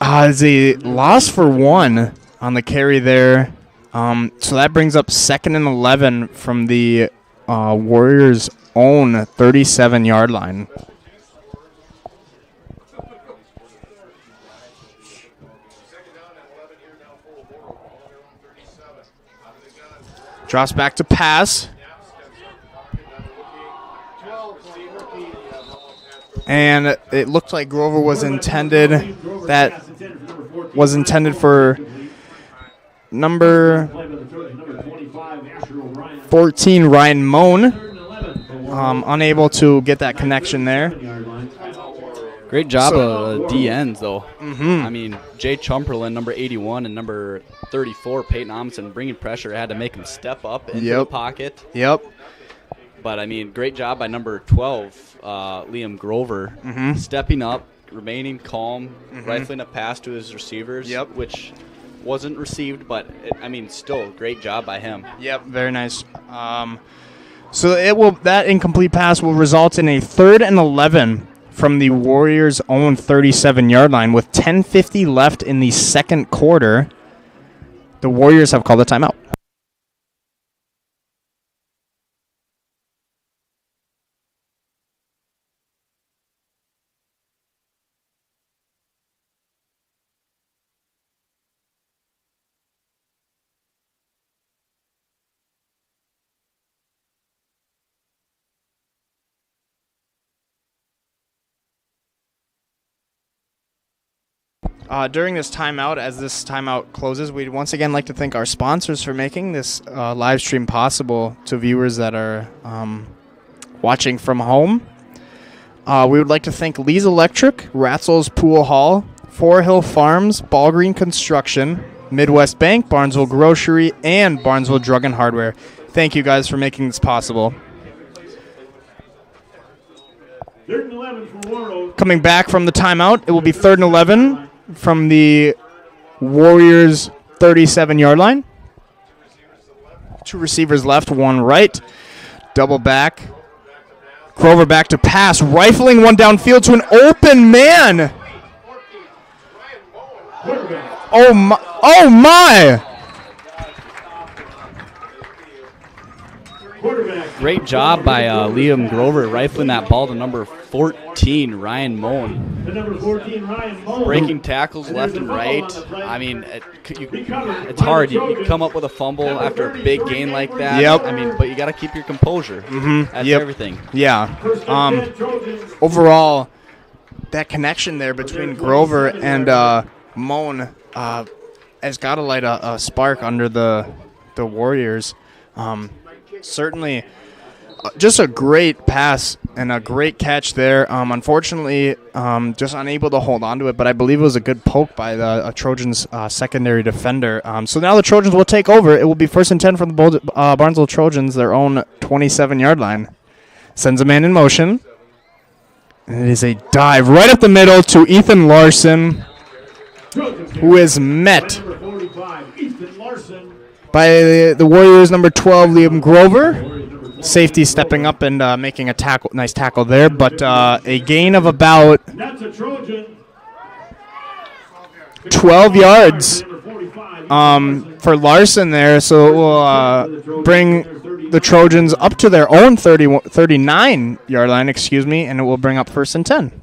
It's a loss for 1 on the carry there. So that brings up 2nd and 11 from the Warriors' own 37-yard line. Drops back to pass. And it looked like Grover was intended. That was intended for number 14, Ryan Moan. Unable to get that connection there. Great job of DNs, though. I mean, Jay Chumperlin, number 81, and number 34, Peyton Amundsen, bringing pressure. Had to make him step up into the pocket. But, I mean, great job by number 12, Liam Grover, stepping up, remaining calm, rifling a pass to his receivers, which wasn't received, but, I mean, still great job by him. Very nice. So that incomplete pass will result in a 3rd and 11 from the Warriors' own 37-yard line with 10:50 left in the second quarter. The Warriors have called a timeout. During this timeout, as this timeout closes, we'd once again like to thank our sponsors for making this live stream possible to viewers that are watching from home. We would like to thank Lee's Electric, Ratzel's Pool Hall, Four Hill Farms, Ballgreen Construction, Midwest Bank, Barnesville Grocery, and Barnesville Drug and Hardware. Thank you guys for making this possible. 3rd and 11 for Warroad. Coming back from the timeout, it will be 3rd and 11 from the Warriors' 37-yard line. 2 receivers left, 1 right. Double back. Grover back to pass, rifling one downfield to an open man. Oh my! Oh my! Great job by Liam Grover rifling that ball to number 14, Ryan Moan. Breaking tackles left and right. I mean, it's hard. You come up with a fumble after a big gain like that. I mean, but you got to keep your composure. That's everything. Overall, that connection there between Grover and Moan has got to light a spark under the Warriors. Certainly, just a great pass and a great catch there. Unfortunately, just unable to hold on to it, but I believe it was a good poke by the Trojans' secondary defender. So now the Trojans will take over. It will be 1st and 10 from the Barnesville Trojans, their own 27-yard line. Sends a man in motion. And it is a dive right up the middle to Ethan Larson, who is met by the Warriors' number 12, Liam Grover. Safety stepping up and making a nice tackle there, but a gain of about 12 yards for Larson there, so it will bring the Trojans up to their own 39-yard line, and it will bring up 1st and 10.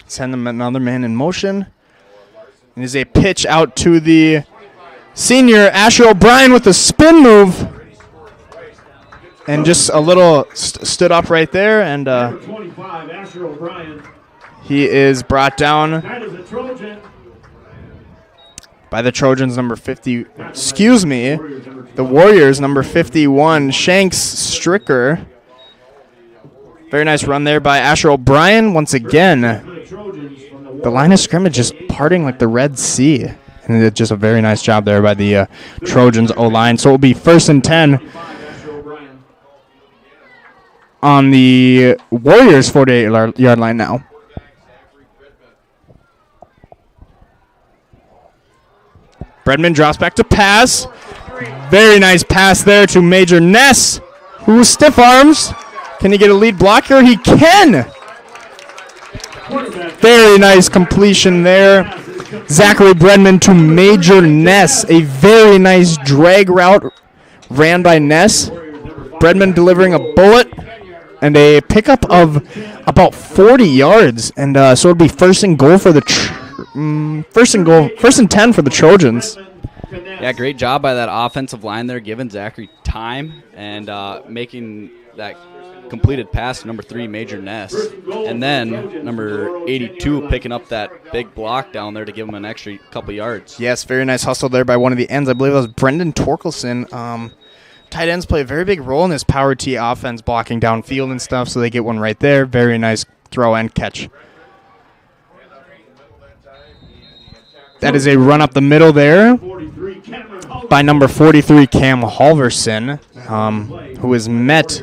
Send them another man in motion. It is a pitch out to the senior, Asher O'Brien, with a spin move. And just a little stood up right there. And 25, Asher O'Brien. He is brought down. That is a Trojan. by the Trojans, number 50. Excuse me, the Warriors, number 51, Shanks Stricker. Very nice run there by Asher O'Brien. Once again, the line of scrimmage just parting like the Red Sea. And it's just a very nice job there by the Trojans O-line. So it will be 1st and 10 on the Warriors 48-yard line now. Bredman drops back to pass. Very nice pass there to Major Ness, who stiff arms. Can he get a lead block here? He can. Very nice completion there. Zachary Bredman to Major Ness. A very nice drag route ran by Ness. Bredman delivering a bullet and a pickup of about 40 yards. And so it'll be 1st and goal for the 1st and 10 for the Trojans. Yeah, great job by that offensive line there, giving Zachary time and making that completed pass to number 3, Major Ness. And then number 82 picking up that big block down there to give him an extra couple yards. Yes, very nice hustle there by one of the ends. I believe it was Brendan Torkelson. Tight ends play a very big role in this power T offense, blocking downfield and stuff, so they get one right there. Very nice throw and catch. That is a run up the middle there by number 43, Cam Halverson, who is met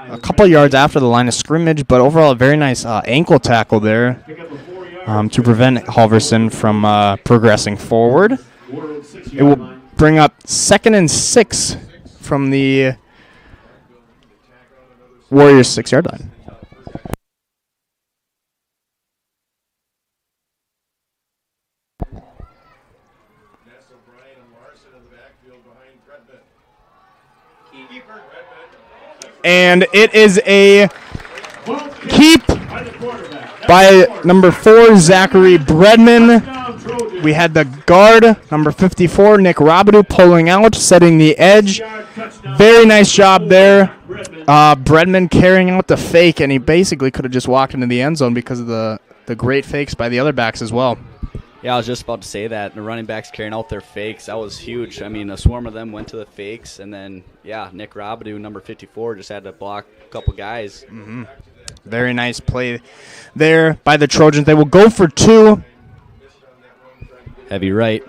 a couple yards after the line of scrimmage, but overall a very nice ankle tackle there to prevent Halverson from progressing forward. It will bring up 2nd and 6 from the Warriors 6-yard line. And it is a keep by number 4, Zachary Bredman. We had the guard, number 54, Nick Robidoux, pulling out, setting the edge. Very nice job there. Bredman carrying out the fake, and he basically could have just walked into the end zone because of the great fakes by the other backs as well. Yeah, I was just about to say that. The running backs carrying out their fakes, that was huge. I mean, a swarm of them went to the fakes, and then, yeah, Nick Robidoux, number 54, just had to block a couple guys. Mm-hmm. Very nice play there by the Trojans. They will go for 2. Heavy right.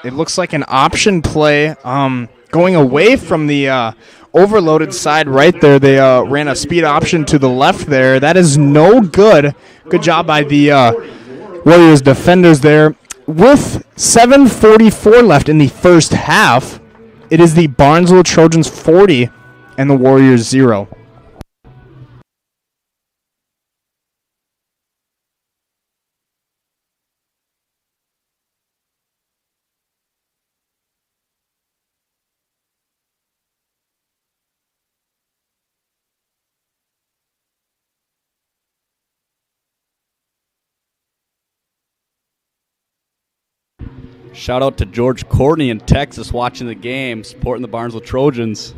It looks like an option play going away from the overloaded side right there. They ran a speed option to the left there. That is no good. Good job by the Warriors defenders there. With 7:44 left in the first half, it is the Barnesville Trojans 40 and the Warriors 0. Shout out to George Courtney in Texas watching the game, supporting the Barnesville Trojans.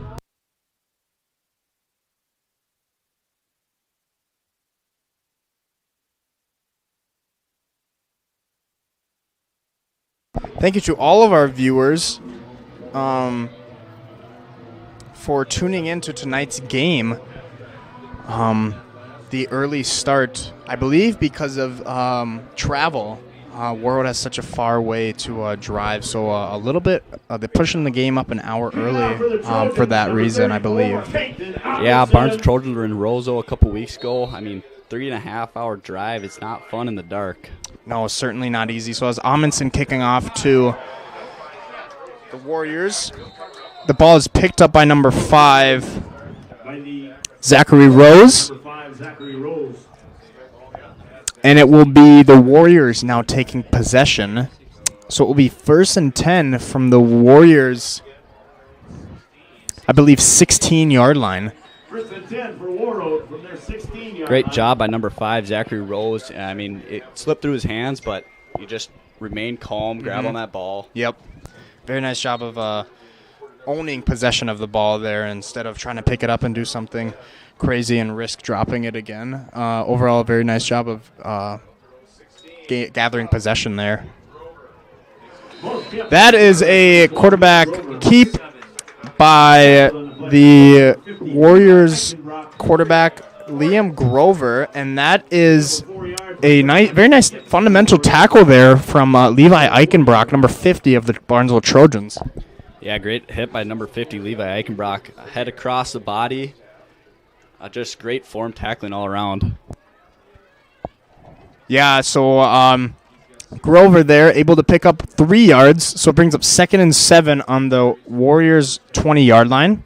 Thank you to all of our viewers for tuning in to tonight's game. The early start, I believe because of travel. Warroad has such a far way to drive, so a little bit they're pushing the game up an hour early for that reason, I believe. Yeah, Barnesville Trojans were in Roseau a couple weeks ago. I mean, 3.5-hour drive. It's not fun in the dark. No, certainly not easy. So as Amundsen kicking off to the Warriors, the ball is picked up by number 5, Zachary Rose. And it will be the Warriors now taking possession. So it will be 1st and 10 from the Warriors, I believe, 16-yard line. 1st and 10 for Warroad from their 16-yard Great line. job by number 5, Zachary Rose. I mean, it slipped through his hands, but he just remained calm, grab on that ball. Yep. Very nice job of owning possession of the ball there instead of trying to pick it up and do something crazy and risk dropping it again. Overall, a very nice job of gathering possession there. That is a quarterback keep by the Warriors quarterback Liam Grover, and that is a very nice fundamental tackle there from Levi Eichenbrock, number 50 of the Barnesville Trojans. Yeah, great hit by number 50, Levi Eichenbrock. Head across the body. Just great form tackling all around. Yeah, so Grover there able to pick up 3 yards, so it brings up 2nd and 7 on the Warriors' 20-yard line.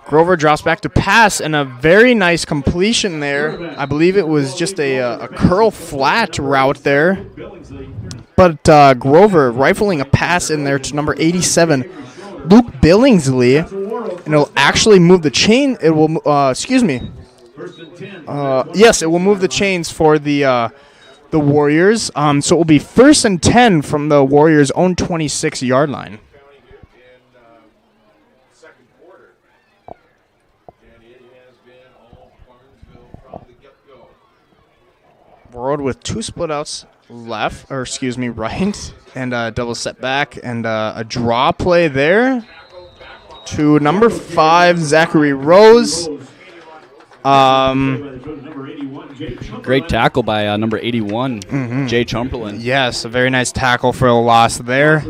Grover drops back to pass, and a very nice completion there. I believe it was just a curl flat route there. But Grover rifling a pass in there to number 87, Luke Billingsley, and it'll actually move the chain. It will, excuse me. Yes, it will move the chains for the Warriors. So it will be 1st and 10 from the Warriors' own 26-yard line. Warroad with 2 split outs left, or excuse me, right, and a double set back, and a draw play there to number 5, Zachary Rose. Great tackle by number 81, Jay Chumperland. Yes, a very nice tackle for a loss there.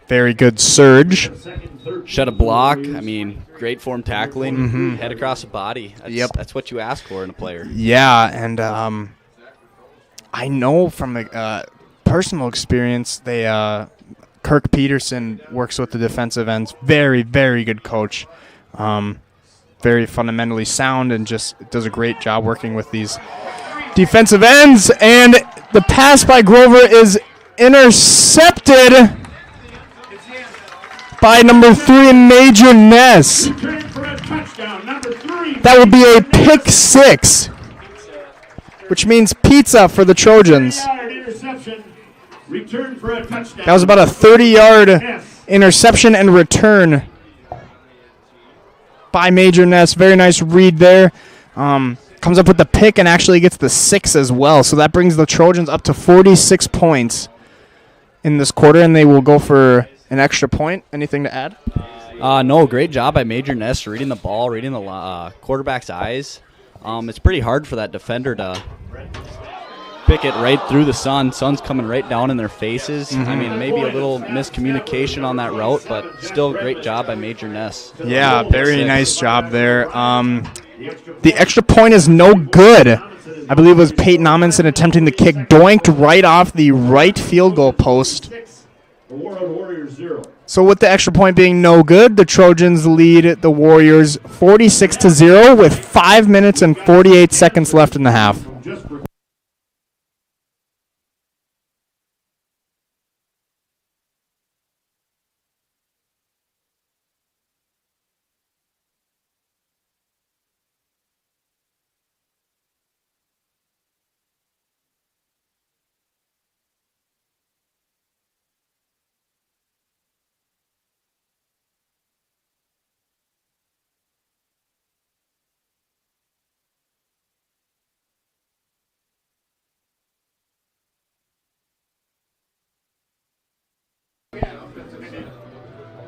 Very good surge. Shed a block. I mean, great form tackling. Head across the body. That's what you ask for in a player. Yeah, and I know from a personal experience, Kirk Peterson works with the defensive ends. Very, very good coach. Very fundamentally sound and just does a great job working with these defensive ends. And the pass by Grover is intercepted by number 3, Major Ness. That would be a pick 6, which means pizza for the Trojans. That was about a 30-yard interception and return by Major Ness. Very nice read there. Comes up with the pick and actually gets the 6 as well. So that brings the Trojans up to 46 points in this quarter, and they will go for an extra point. Anything to add? No, great job by Major Ness reading the ball, reading the quarterback's eyes. It's pretty hard for that defender to pick it right through the sun. Sun's coming right down in their faces. I mean, maybe a little miscommunication on that route, but still great job by Major Ness. Yeah, very nice job there. The extra point is no good. I believe it was Peyton Amundsen attempting the kick, doinked right off the right field goal post. So with the extra point being no good, the Trojans lead the Warriors 46-0 with 5 minutes and 48 seconds left in the half.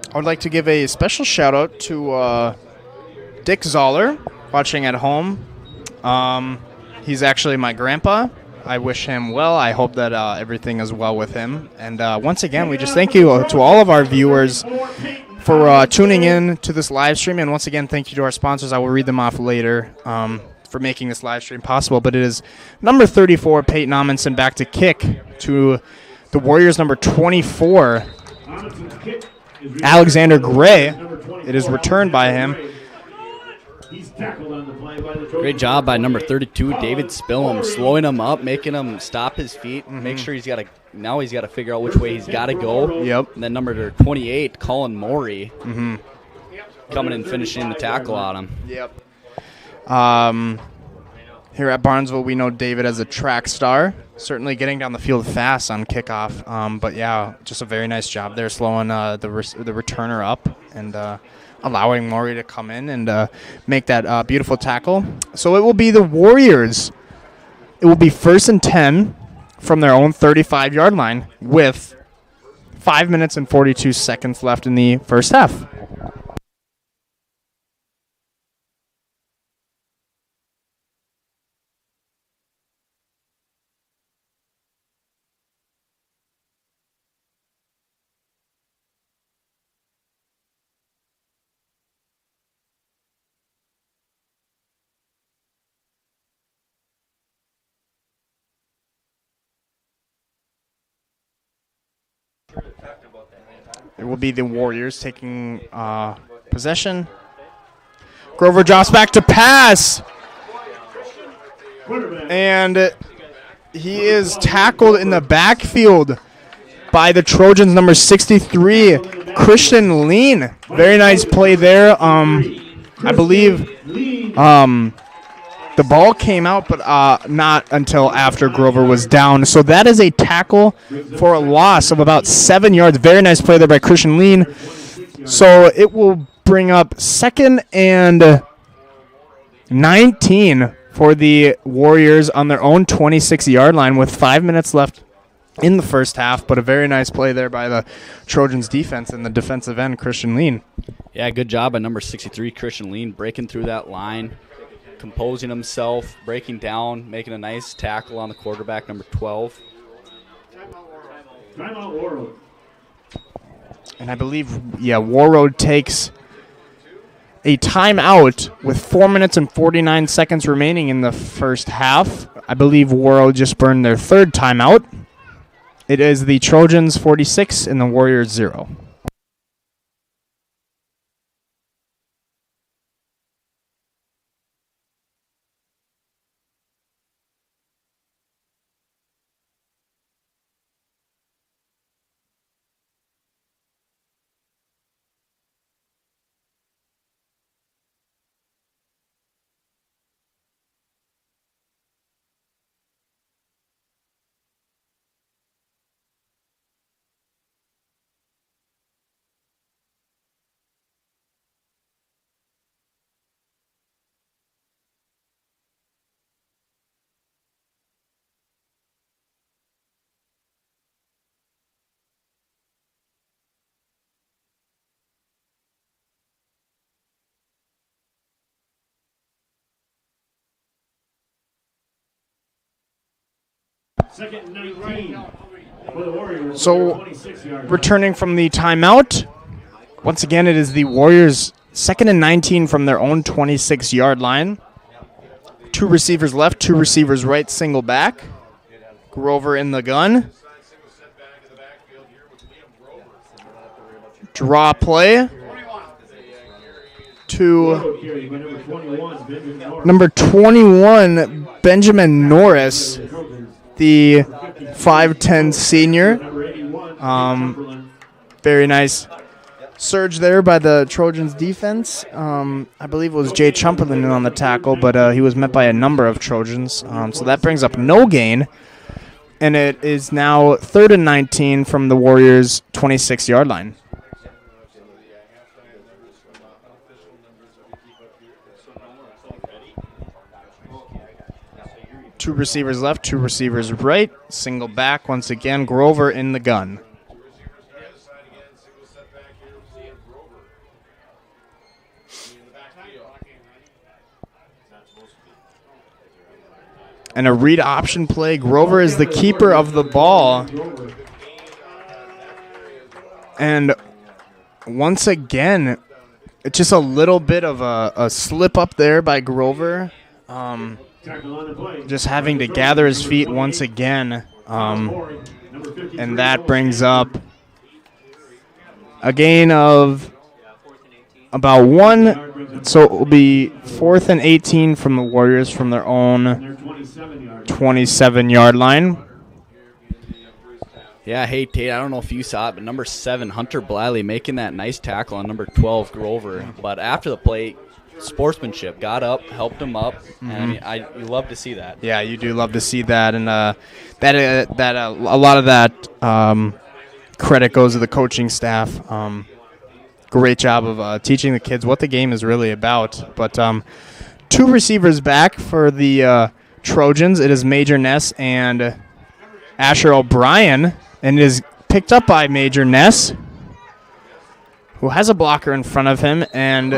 I would like to give a special shout out to Dick Zoller, watching at home. He's actually my grandpa. I wish him well. I hope that everything is well with him. And once again, we just thank you to all of our viewers for tuning in to this live stream. And once again, thank you to our sponsors. I will read them off later for making this live stream possible. But it is number 34, Peyton Amundsen, back to kick to the Warriors' number 24, Alexander Gray. It is returned by him. Great job by number 32, David Spillum, slowing him up, making him stop his feet, make sure he's got to figure out which way he's got to go. Yep. And then number 28, Colin Morey, coming and finishing the tackle on him. Yep. Here at Barnesville, we know David as a track star. certainly getting down the field fast on kickoff. But yeah, just a very nice job there, slowing the returner up and allowing Maury to come in and make that beautiful tackle. So it will be the Warriors. It will be 1st and 10 from their own 35-yard line with 5 minutes and 42 seconds left in the first half. It will be the Warriors taking possession. Grover drops back to pass. And he is tackled in the backfield by the Trojans, number 63, Christian Lean. Very nice play there. I believe the ball came out, but not until after Grover was down. So that is a tackle for a loss of about 7 yards. Very nice play there by Christian Lean. So it will bring up 2nd and 19 for the Warriors on their own 26-yard line with 5 minutes left in the first half. But a very nice play there by the Trojans defense and the defensive end, Christian Lean. Yeah, good job by number 63, Christian Lean, breaking through that line, composing himself, breaking down, making a nice tackle on the quarterback, number 12. Timeout, Warroad. And I believe, Warroad takes a timeout with 4 minutes and 49 seconds remaining in the first half. I believe Warroad just burned their 3rd timeout. It is the Trojans 46 and the Warriors 0. Second and 19 for the Warriors. So, 26-yard returning from the timeout, once again, it is the Warriors' 2nd and 19 from their own 26-yard line. 2 receivers left, 2 receivers right, single back. Grover in the gun. Draw play to number 21, Benjamin Norris, the 5'10 senior. Very nice surge there by the Trojans defense. I believe it was Jay Chumperlin on the tackle, but he was met by a number of Trojans. So that brings up no gain. And it is now 3rd and 19 from the Warriors' 26-yard line. Two receivers left, 2 receivers right. Single back once again. Grover in the gun. And a read option play. Grover is the keeper of the ball. And once again, it's just a little bit of a slip up there by Grover. Just having to gather his feet once again. And that brings up a gain of about 1. So it will be 4th and 18 from the Warriors from their own 27-yard line. Yeah, hey, Tate, I don't know if you saw it, but number 7, Hunter Bliley, making that nice tackle on number 12, Grover. But after the play, sportsmanship. Got up, helped him up, and I mean, you love to see that. Yeah, you do love to see that, and a lot of that credit goes to the coaching staff. Great job of teaching the kids what the game is really about. But 2 receivers back for the Trojans. It is Major Ness and Asher O'Brien, and it is picked up by Major Ness, who has a blocker in front of him, and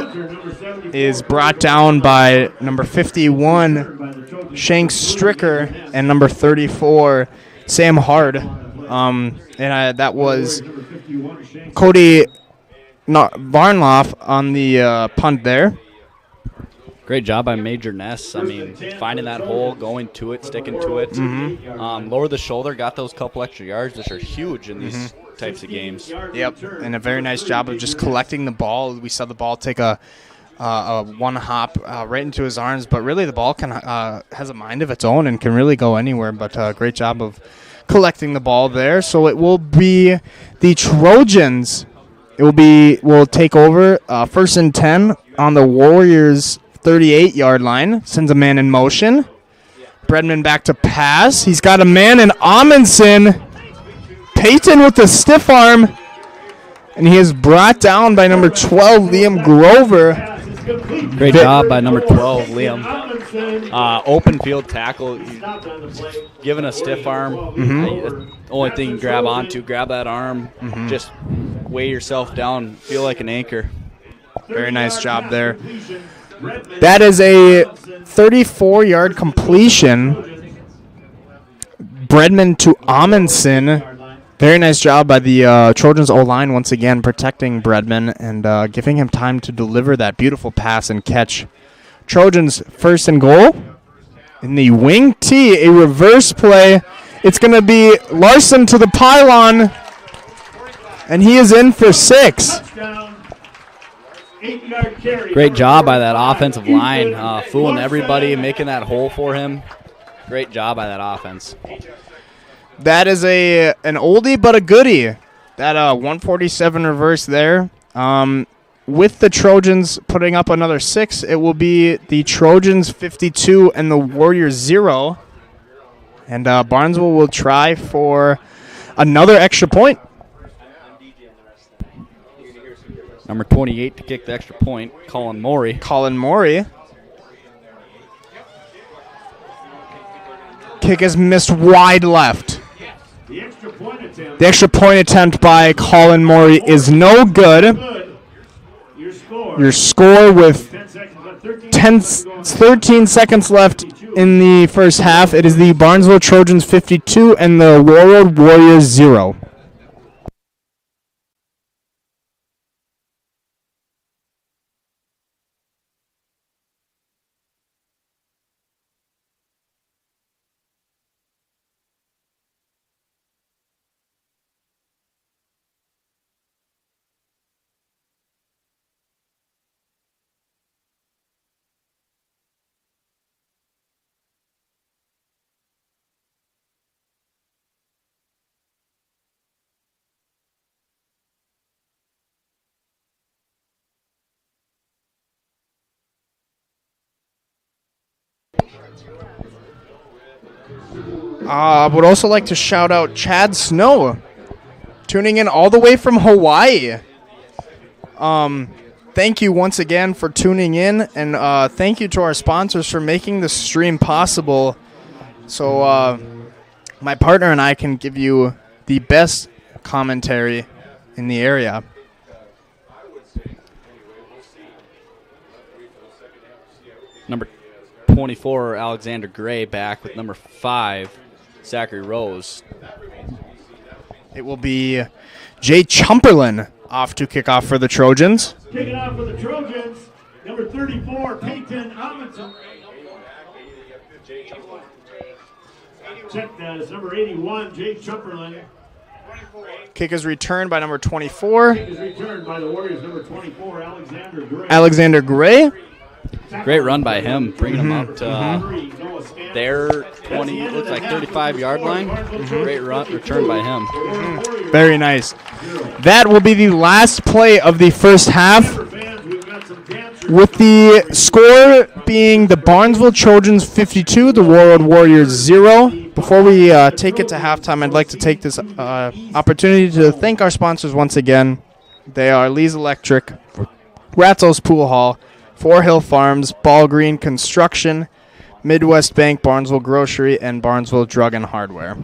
is brought down by number 51, Shanks Stricker, and number 34, Sam Hard. That was Cody Barnloff on the punt there. Great job by Major Ness. I mean, finding that hole, going to it, sticking to it. Lower the shoulder, got those couple extra yards, which are huge in these types of games. Yep, and a very nice job of just collecting the ball. We saw the ball take a one hop right into his arms, but really the ball has a mind of its own and can really go anywhere. But great job of collecting the ball there. So it will be the Trojans. Will take over 1st and 10 on the Warriors' 38-yard line. Sends a man in motion. Bredman back to pass. He's got a man in Amundsen. Peyton with the stiff arm. And he is brought down by number 12, Liam Grover. Great job by number 12, Liam. Open field tackle. Given a stiff arm. The only thing you can grab onto, grab that arm. Just weigh yourself down. Feel like an anchor. Very nice job there. That is a 34-yard completion. Bredman to Amundsen. Very nice job by the Trojans O-line once again protecting Bredman and giving him time to deliver that beautiful pass and catch. Trojans 1st and goal. In the wing T, a reverse play. It's going to be Larson to the pylon, and he is in for 6. Great job by that offensive line, fooling everybody, making that hole for him. Great job by that offense. That is an oldie but a goodie. That 147 reverse there. With the Trojans putting up another 6, it will be the Trojans 52 and the Warriors 0. And Barnesville will try for another extra point. Number 28 to kick the extra point, Colin Morey. Kick is missed wide left. The extra point attempt by Colin Morey is no good. Your score with 13 seconds left in the first half. It is the Barnesville Trojans 52 and the Warroad Warriors 0. I would also like to shout out Chad Snow, tuning in all the way from Hawaii. Thank you once again for tuning in, and thank you to our sponsors for making the stream possible. So my partner and I can give you the best commentary in the area. Number 24, Alexander Gray, back with number 5, Zachary Rose. It will be Jay Chumperlin off to kick off for the Trojans. Kicking off for the Trojans, number 34, Peyton Amundsen. Check that, it's number 81, Jay Chumperlin. Kick is returned by number 24. Kick is returned by the Warriors, number 24, Alexander Gray. Great run by him, bringing him up to their 20, looks like 35-yard line. Great run, return by him. Very nice. That will be the last play of the first half. With the score being the Barnesville Trojans 52, the Warroad Warriors 0. Before we take it to halftime, I'd like to take this opportunity to thank our sponsors once again. They are Lee's Electric, Ratzo's Pool Hall, Four Hill Farms, Ball Green Construction, Midwest Bank, Barnesville Grocery, and Barnesville Drug and Hardware.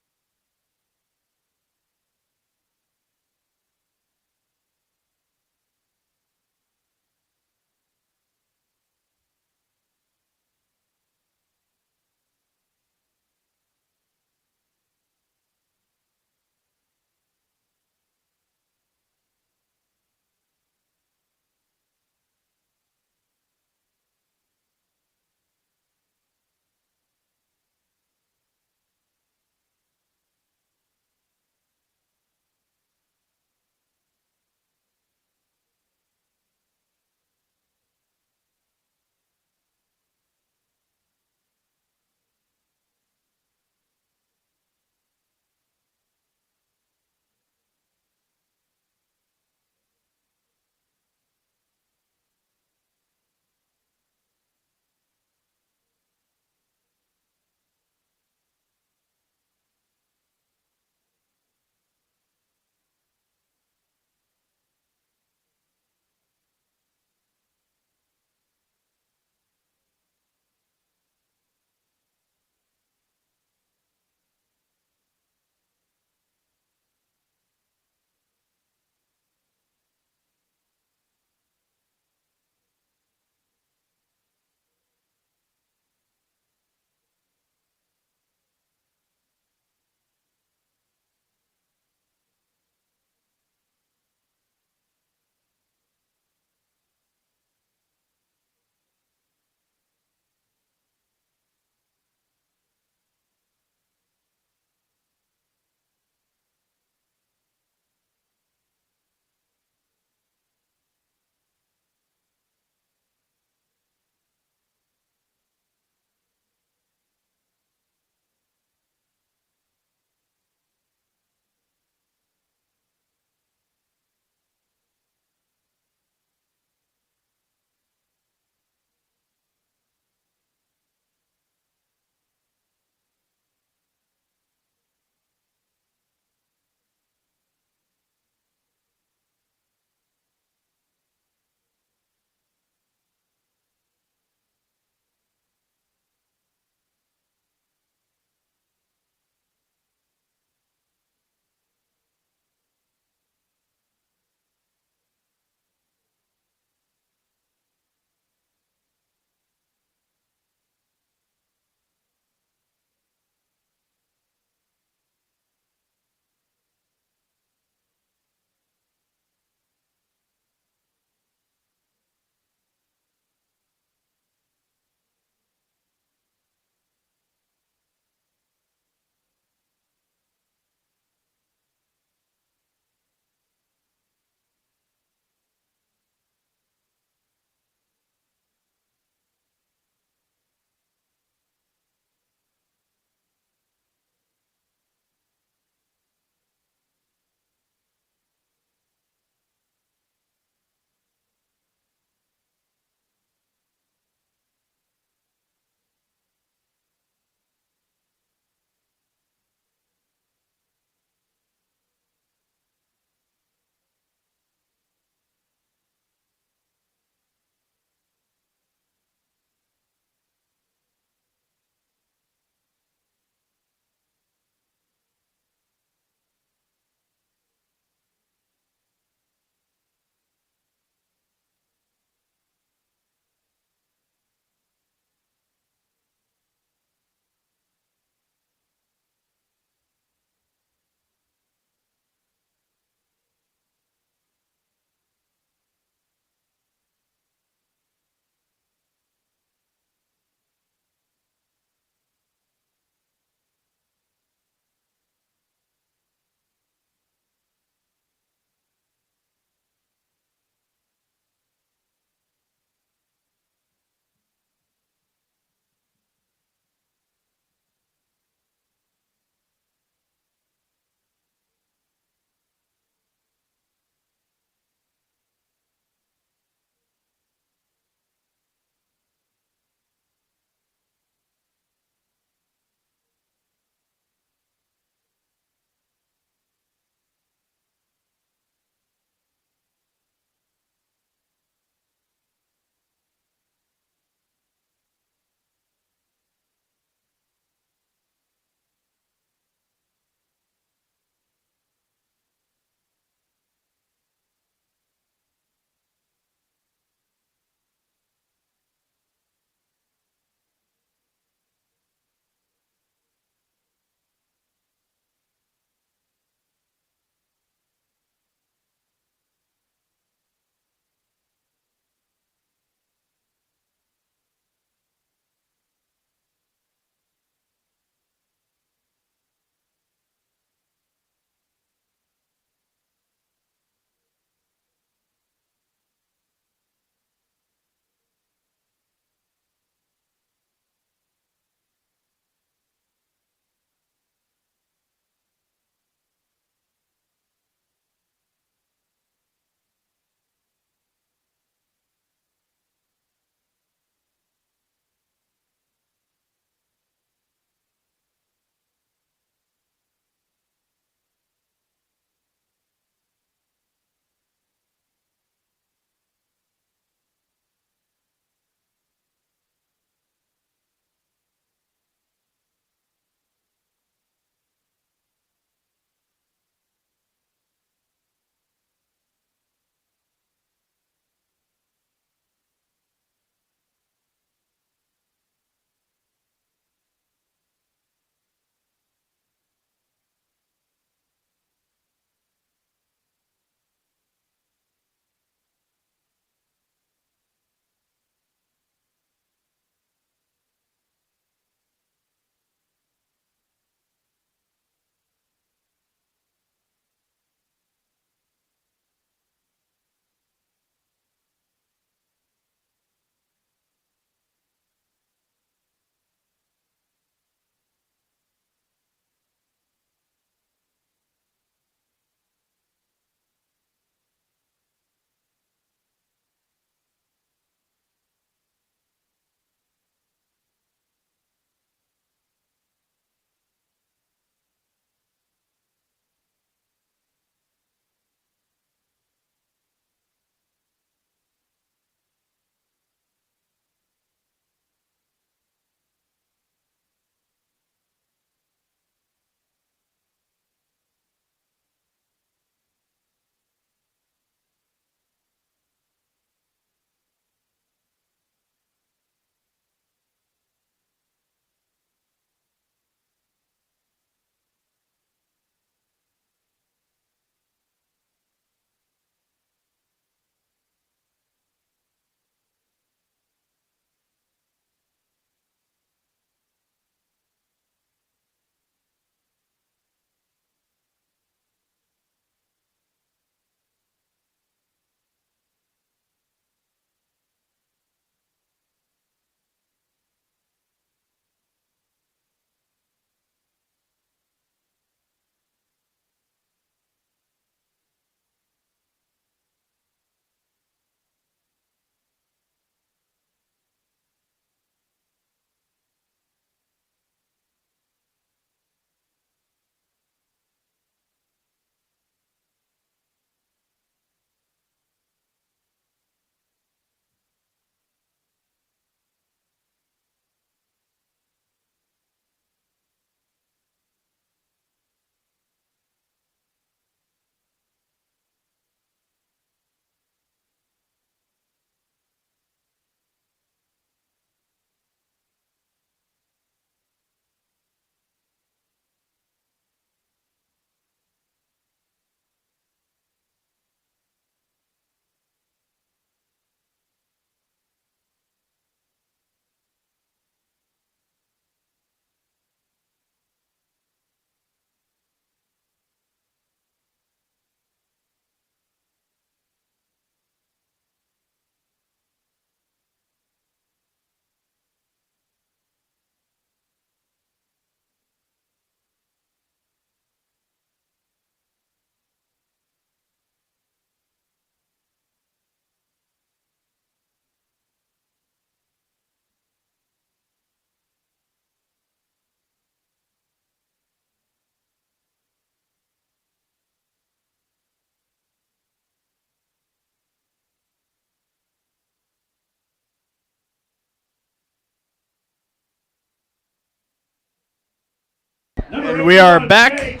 And we are back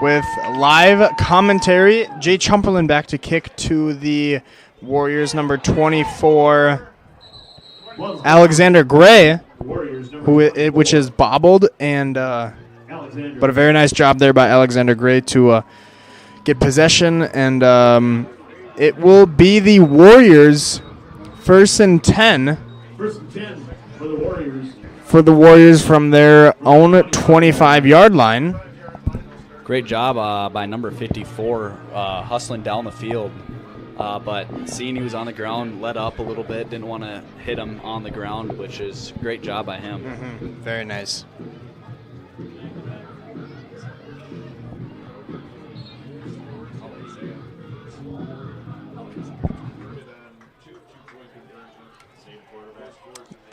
with live commentary. Jay Chumperland back to kick to the Warriors, number 24, Alexander Gray, which is bobbled, and but a very nice job there by Alexander Gray to get possession, and it will be the Warriors first and 10. First and 10 for the Warriors. For the Warriors from their own 25-yard line. Great job by number 54, hustling down the field. But seeing he was on the ground, let up a little bit, didn't want to hit him on the ground, which is great job by him. Mm-hmm. Very nice.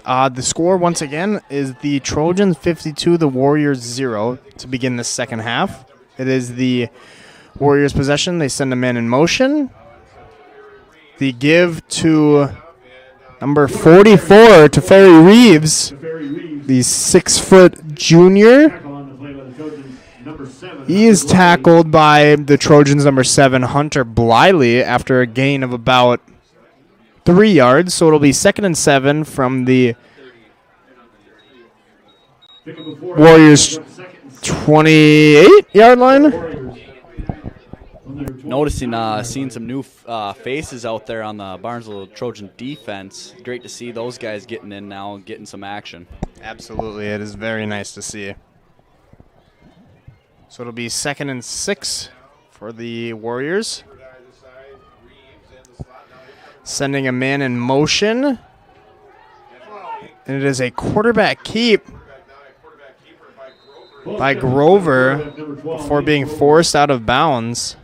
The score, once again, is the Trojans 52, the Warriors 0 to begin the second half. It is the Warriors' possession. They send a man in motion. The give to number 44, to Ferry Reeves, the 6-foot junior. He is tackled by the Trojans' number 7, Hunter Bliley, after a gain of about 3 yards, so it'll be 2nd and 7 from the Warriors' 28-yard line. Noticing, seeing some new faces out there on the Barnesville Trojan defense. Great to see those guys getting in now and getting some action. Absolutely, it is very nice to see. So it'll be 2nd and 6 for the Warriors. Sending a man in motion. And it is a quarterback keep by Grover before being forced out of bounds.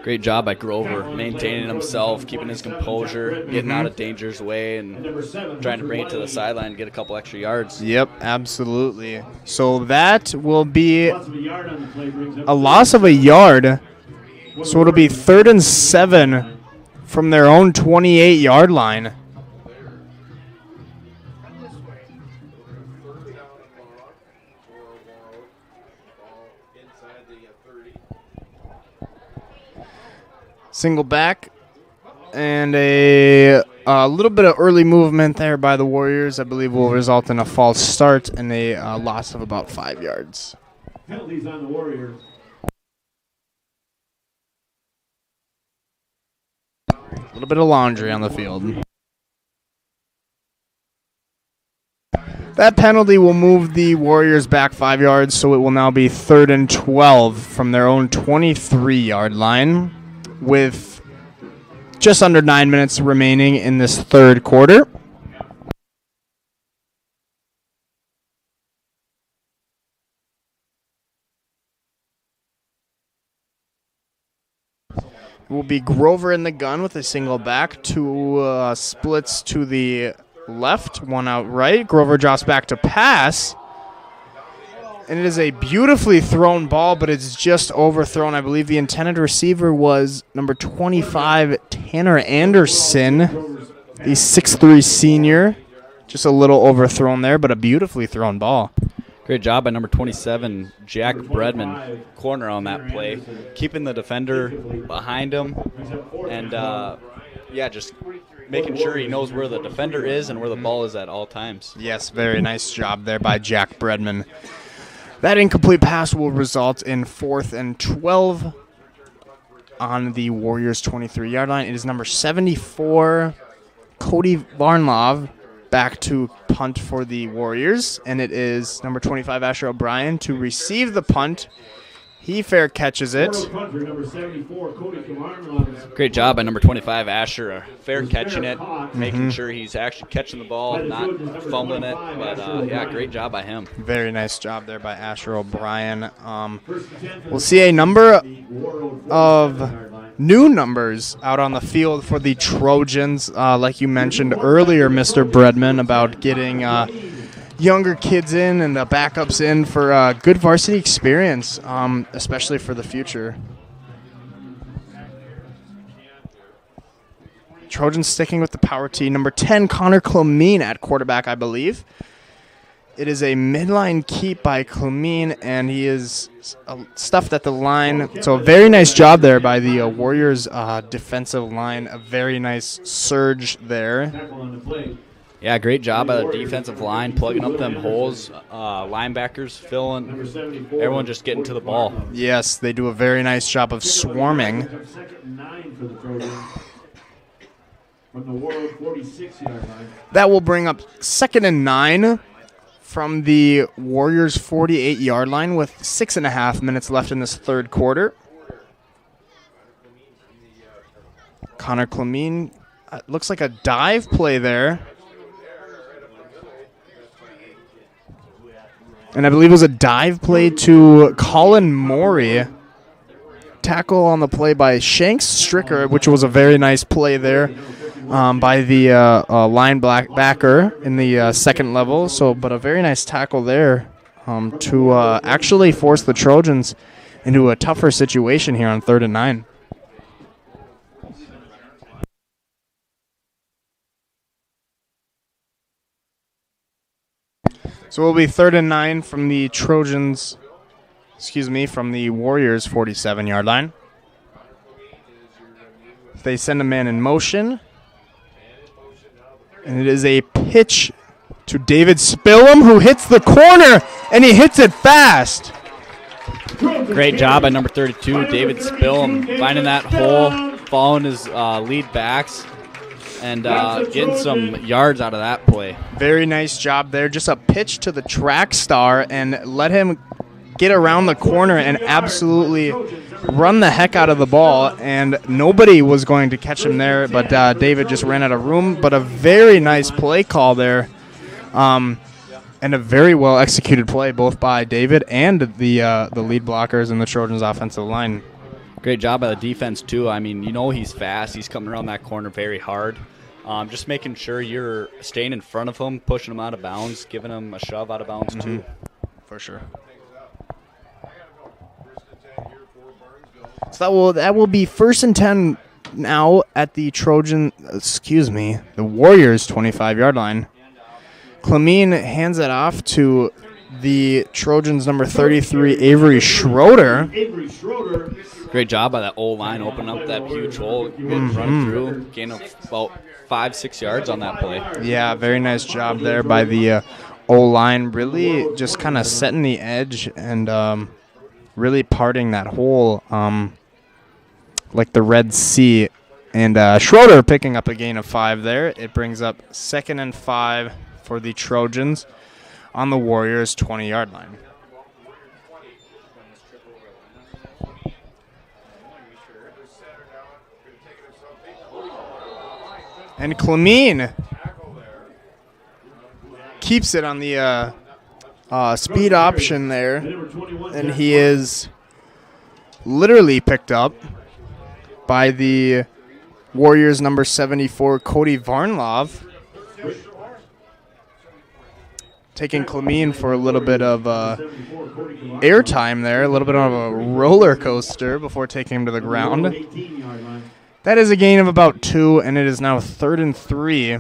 Great job by Grover, maintaining himself, keeping his composure, getting out of danger's way, and trying to bring it to the sideline and get a couple extra yards. Yep, absolutely. So that will be a loss of a yard. So it'll be 3rd and 7 from their own 28-yard line. Single back, and a little bit of early movement there by the Warriors, I believe, will result in a false start and a loss of about 5 yards. Penalties on the Warriors. A little bit of laundry on the field. That penalty will move the Warriors back 5 yards, so it will now be 3rd and 12 from their own 23-yard line, with just under 9 minutes remaining in this third quarter. It will be Grover in the gun with a single back. Two splits to the left, one out right. Grover drops back to pass. And it is a beautifully thrown ball, but it's just overthrown. I believe the intended receiver was number 25, Tanner Anderson, the 6'3 senior. Just a little overthrown there, but a beautifully thrown ball. Great job by number 27, Jack Bredman, corner on that play, keeping the defender behind him, and just making sure he knows where the defender is and where the ball is at all times. Yes, very nice job there by Jack Bredman. That incomplete pass will result in 4th and 12 on the Warriors' 23-yard line. It is number 74, Cody Varnlov, back to punt for the Warriors. And it is number 25, Asher O'Brien, to receive the punt. He fair catches it. Great job by number 25, Asher. Fair catching it, making sure he's actually catching the ball, not fumbling it. But, great job by him. Very nice job there by Asher O'Brien. We'll see a number of new numbers out on the field for the Trojans. Like you mentioned earlier, Mr. Bredman, about getting younger kids in and the backups in for good varsity experience, especially for the future. Trojans sticking with the power tee. Number 10, Connor Clemene at quarterback, I believe. It is a midline keep by Clemene, and he is stuffed at the line. So a very nice job there by the Warriors defensive line. A very nice surge there. Yeah, great job by the defensive line, plugging up them holes. Linebackers filling. Everyone just getting to the ball. Yes, they do a very nice job of swarming. From the Warroad 46-yard line. That will bring up 2nd and 9 from the Warriors' 48-yard line with 6.5 minutes left in this third quarter. Connor Clemene, looks like a dive play there. And I believe it was a dive play to Colin Morey. Tackle on the play by Shanks Stricker, which was a very nice play there by the linebacker in the second level. But a very nice tackle there to actually force the Trojans into a tougher situation here on 3rd and 9. So it will be 3rd and 9 from the Trojans. From the Warriors' 47-yard line. They send a man in motion. And it is a pitch to David Spillum, who hits the corner, and he hits it fast. Great job by number 32, David Spillum, finding that hole, following his lead backs, and getting some yards out of that play. Very nice job there. Just a pitch to the track star and let him get around the corner and absolutely run the heck out of the ball, and nobody was going to catch him there, but David just ran out of room. But a very nice play call there, and a very well executed play both by David and the lead blockers in the Trojans offensive line. Great job by the defense too. I mean, he's fast. He's coming around that corner very hard. Just making sure you're staying in front of him, pushing him out of bounds, giving him a shove out of bounds too. For sure. So that will be 1st and 10 now at the the Warriors' 25-yard line. Clemene hands it off to the Trojans' number 33, Avery Schroeder. Great job by that O-line, opening up that huge hole, run through, gain about 5-6 yards on that play. Yeah, very nice job there by the O-line, really just kind of setting the edge and really parting that hole like the Red Sea. And Schroeder picking up a gain of 5 there. It brings up 2nd and 5 for the Trojans on the Warriors' 20-yard line. And Clemene keeps it on the speed option there, and he is literally picked up by the Warriors' number 74, Cody Varnlov, taking Clemene for a little bit of airtime there, a little bit of a roller coaster before taking him to the ground. That is a gain of about 2, and it is now 3rd and 3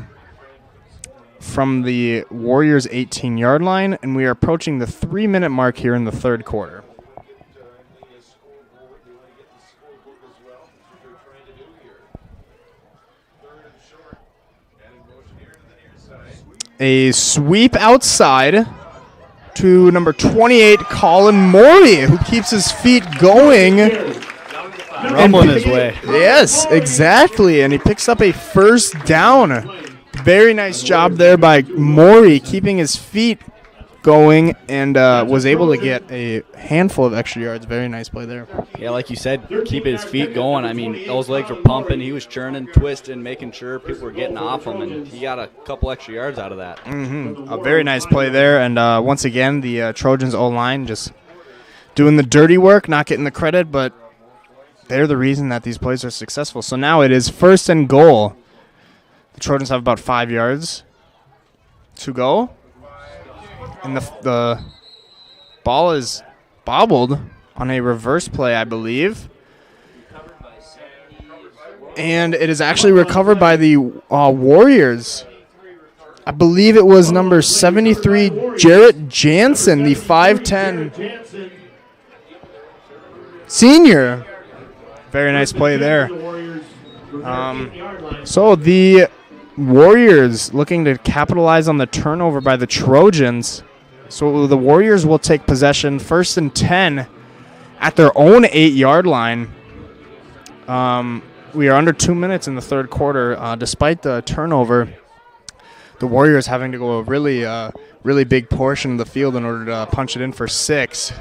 from the Warriors' 18-yard line, and we are approaching the 3-minute mark here in the third quarter. A sweep outside to number 28, Colin Morey, who keeps his feet going. Rumbling his way. Yes, exactly. And he picks up a first down. Very nice job there by Morey, keeping his feet going, and was able to get a handful of extra yards. Very nice play there. Yeah, like you said, keep his feet going. I mean, those legs were pumping. He was churning, twisting, making sure people were getting off him, and he got a couple extra yards out of that. A very nice play there. And once again, the Trojans O-line just doing the dirty work, not getting the credit, but they're the reason that these plays are successful. So now it is 1st and goal. The Trojans have about 5 yards to go. And the ball is bobbled on a reverse play, I believe. And it is actually recovered by the Warriors. I believe it was number 73, Jarrett Jansen, the 5'10 senior. Very nice play there. So the Warriors looking to capitalize on the turnover by the Trojans. So the Warriors will take possession 1st and 10 at their own 8-yard line. We are under 2 minutes in the third quarter. Despite the turnover, the Warriors having to go a really big portion of the field in order to punch it in for 6.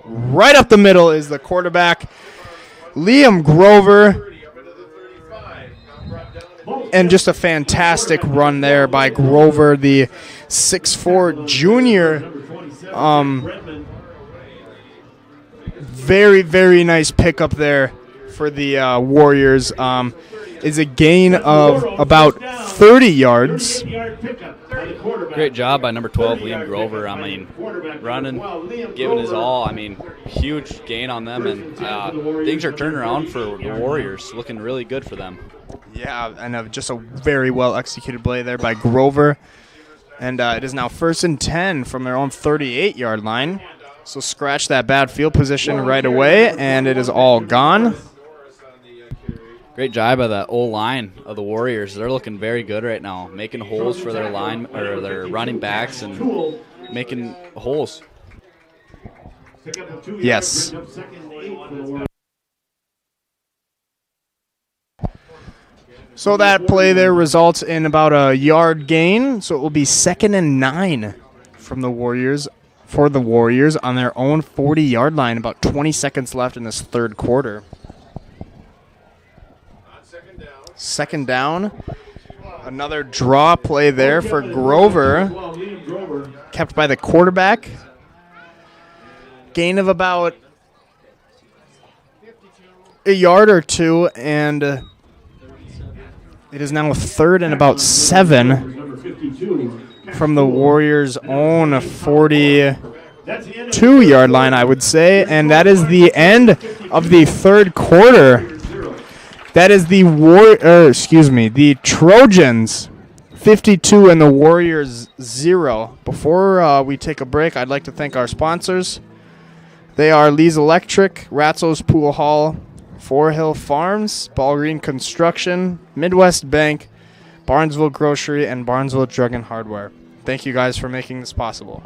Right up the middle is the quarterback, Liam Grover. And just a fantastic run there by Grover, the 6'4 junior. Very, very nice pickup there for the Warriors. Is a gain of about 30 yards. Great job by number 12, Liam Grover. I mean, running, giving his all. I mean, huge gain on them, and things are turning around for the Warriors. Looking really good for them. Yeah, and just a very well executed play there by Grover. And it is now 1st and 10 from their own 38-yard line. So scratch that bad field position right away, and it is all gone. Great job by the O-line of the Warriors. They're looking very good right now, making holes for their line or their running backs and making holes. Yes. So that play there results in about a yard gain. So it will be 2nd and 9 from the Warriors for the Warriors on their own 40-yard line. About 20 seconds left in this third quarter. Second down. Another draw play there for Grover. Kept by the quarterback. Gain of about a yard or two, and it is now 3rd and about 7 from the Warriors' own 42-yard line, I would say. And that is the end of the third quarter. That is the the Trojans 52 and the Warriors 0. Before we take a break, I'd like to thank our sponsors. They are Lee's Electric, Ratzo's Pool Hall, Four Hill Farms, Ball Green Construction, Midwest Bank, Barnesville Grocery, and Barnesville Drug and Hardware. Thank you guys for making this possible.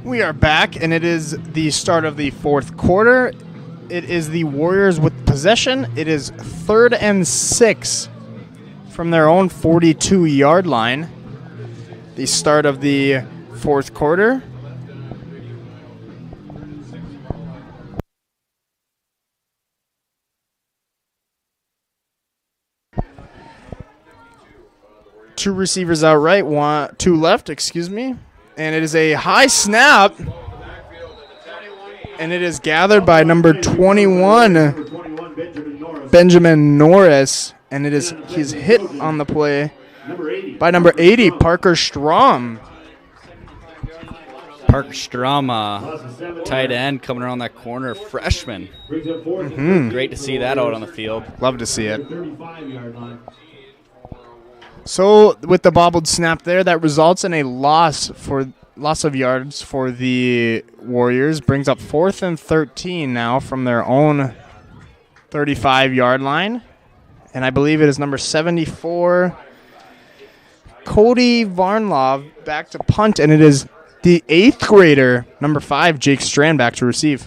We are back, and it is the start of the fourth quarter. It is the Warriors with possession. It is 3rd and 6 from their own 42-yard line. The start of the fourth quarter. Two receivers out right, two left, excuse me. And it is a high snap, and it is gathered by number 21, Benjamin Norris, and he's hit on the play by number 80, Parker Strom. Parker Strom, tight end, coming around that corner, freshman. Great to see that out on the field. Love to see it. So with the bobbled snap there, that results in a loss of yards for the Warriors. Brings up 4th and 13 now from their own 35-yard line. And I believe it is number 74, Cody Varnlov, back to punt. And it is the 8th grader, number 5, Jake Strand, back to receive.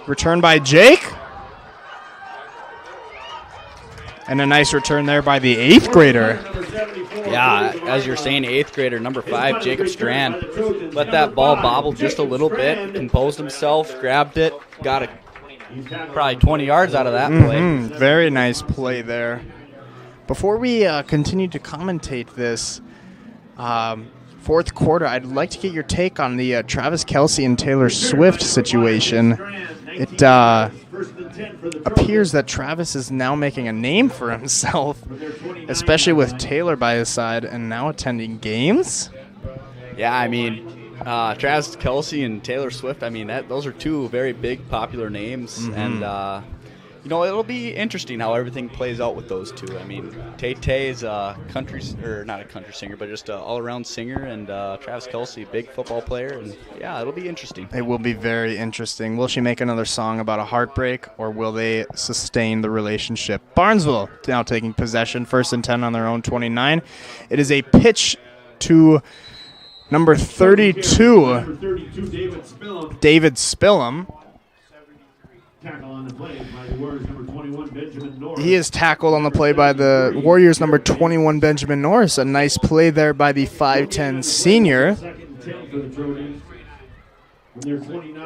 Return by Jake. And a nice return there by the 8th grader. Yeah, as you're saying, 8th grader, number 5, Jacob Strand, let that ball bobble just a little bit, composed himself, grabbed it, got probably 20 yards out of that play. Very nice play there. Before we continue to commentate this fourth quarter, I'd like to get your take on the Travis Kelce and Taylor Swift situation. It appears that Travis is now making a name for himself, especially with Taylor by his side and now attending games. Yeah, I mean, Travis Kelce and Taylor Swift, I mean, those are two very big, popular names. And, it'll be interesting how everything plays out with those two. I mean, Tay-Tay is a country, or not a country singer, but just an all-around singer, and Travis Kelce, big football player, and yeah, it'll be interesting. It will be very interesting. Will she make another song about a heartbreak, or will they sustain the relationship? Barnesville now taking possession, 1st and 10 on their own 29. It is a pitch to number 32, David Spillum. Tackle on the play by the Warriors number 21, Benjamin Norris. He is tackled on the play by the Warriors number 21, Benjamin Norris. A nice play there by the 5'10 senior.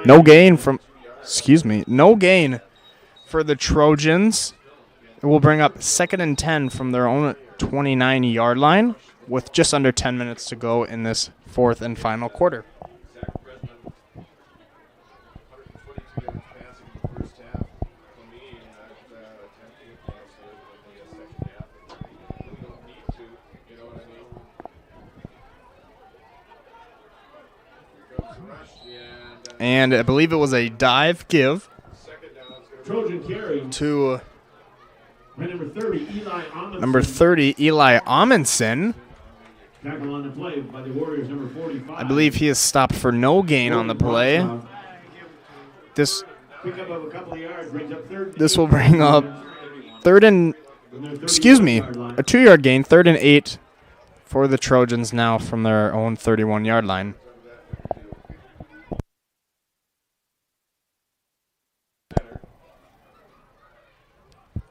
No gain for the Trojans. It will bring up 2nd and 10 from their own 29-yard line with just under 10 minutes to go in this fourth and final quarter. And I believe it was a dive give Trojan carry to number 30, Eli Amundsen. Tackle on the play by the Warriors number 45. I believe he is stopped for no gain on the play. This will bring up a 2-yard gain, 3rd and 8 for the Trojans now from their own 31-yard line.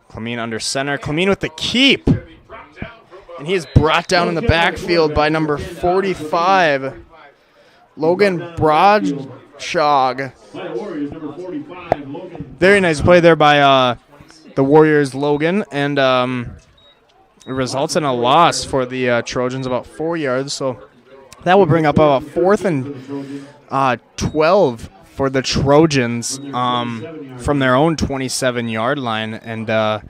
Clemeen under center. Clemeen with the keep. And he is brought down in the backfield by number 45, Logan Broadshog. Very nice play there by the Warriors' Logan. And it results in a loss for the Trojans, about 4 yards. So that will bring up about 4th and 12 for the Trojans from their own 27-yard line. And I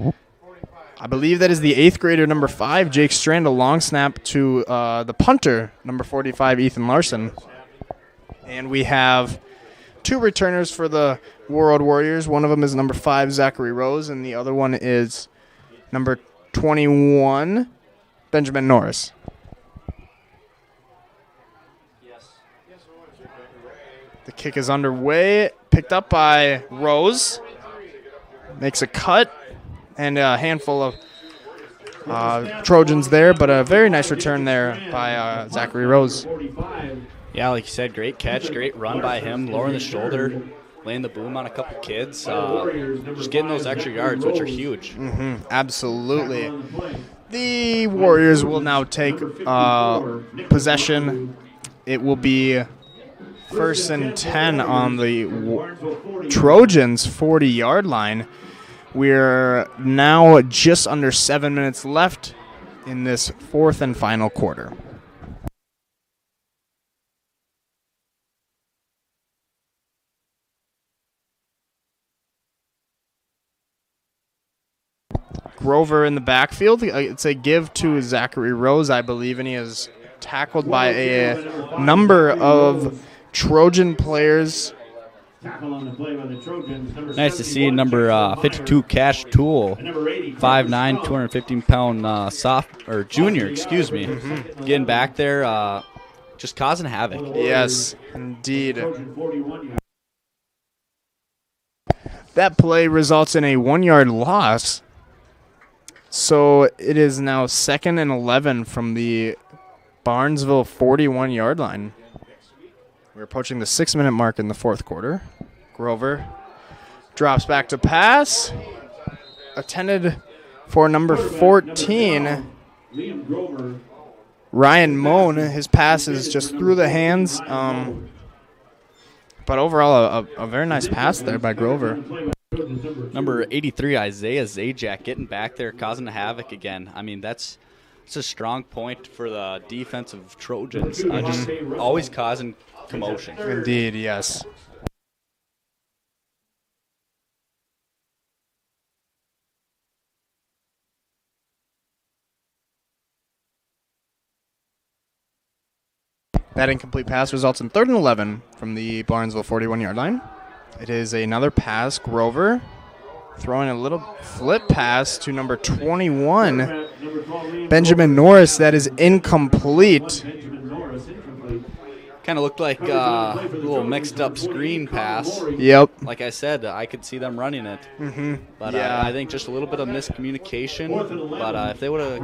believe that is the 8th grader, number 5, Jake Strand, a long snap to the punter, number 45, Ethan Larson. And we have 2 returners for the Warroad Warriors. One of them is number 5, Zachary Rose, and the other one is number 21, Benjamin Norris. The kick is underway, picked up by Rose. Makes a cut, and a handful of Trojans there, but a very nice return there by Zachary Rose. Yeah, like you said, great catch, great run by him, lowering the shoulder, laying the boom on a couple kids, just getting those extra yards, which are huge. Absolutely. The Warriors will now take possession. It will be 1st and 10 on the Trojans' 40-yard line. We're now just under 7 minutes left in this fourth and final quarter. Grover in the backfield. It's a give to Zachary Rose, I believe, and he is tackled by a number of Trojan players. Nice to see number 52 Cash Tool, 5'9", 215-pound junior, getting back there, just causing havoc. Yes, indeed. That play results in a 1-yard loss. So it is now 2nd and 11 from the Barnesville 41-yard line. We're approaching the 6-minute mark in the fourth quarter. Grover drops back to pass. Attended For number 14, Liam Grover. Ryan Moan, his pass is just through the hands. But overall, a very nice pass there by Grover. Number 83, Isaiah Zajac, getting back there, causing havoc again. I mean, that's a strong point for the defensive Trojans. Just always causing commotion. Indeed, yes. That incomplete pass results in 3rd and 11 from the Barnesville 41-yard line. It is another pass. Grover throwing a little flip pass to number 21, Benjamin Norris. That is incomplete. Kind of looked like a little mixed-up screen pass. Yep. Like I said, I could see them running it. But Yeah. I think just a little bit of miscommunication. But if they would have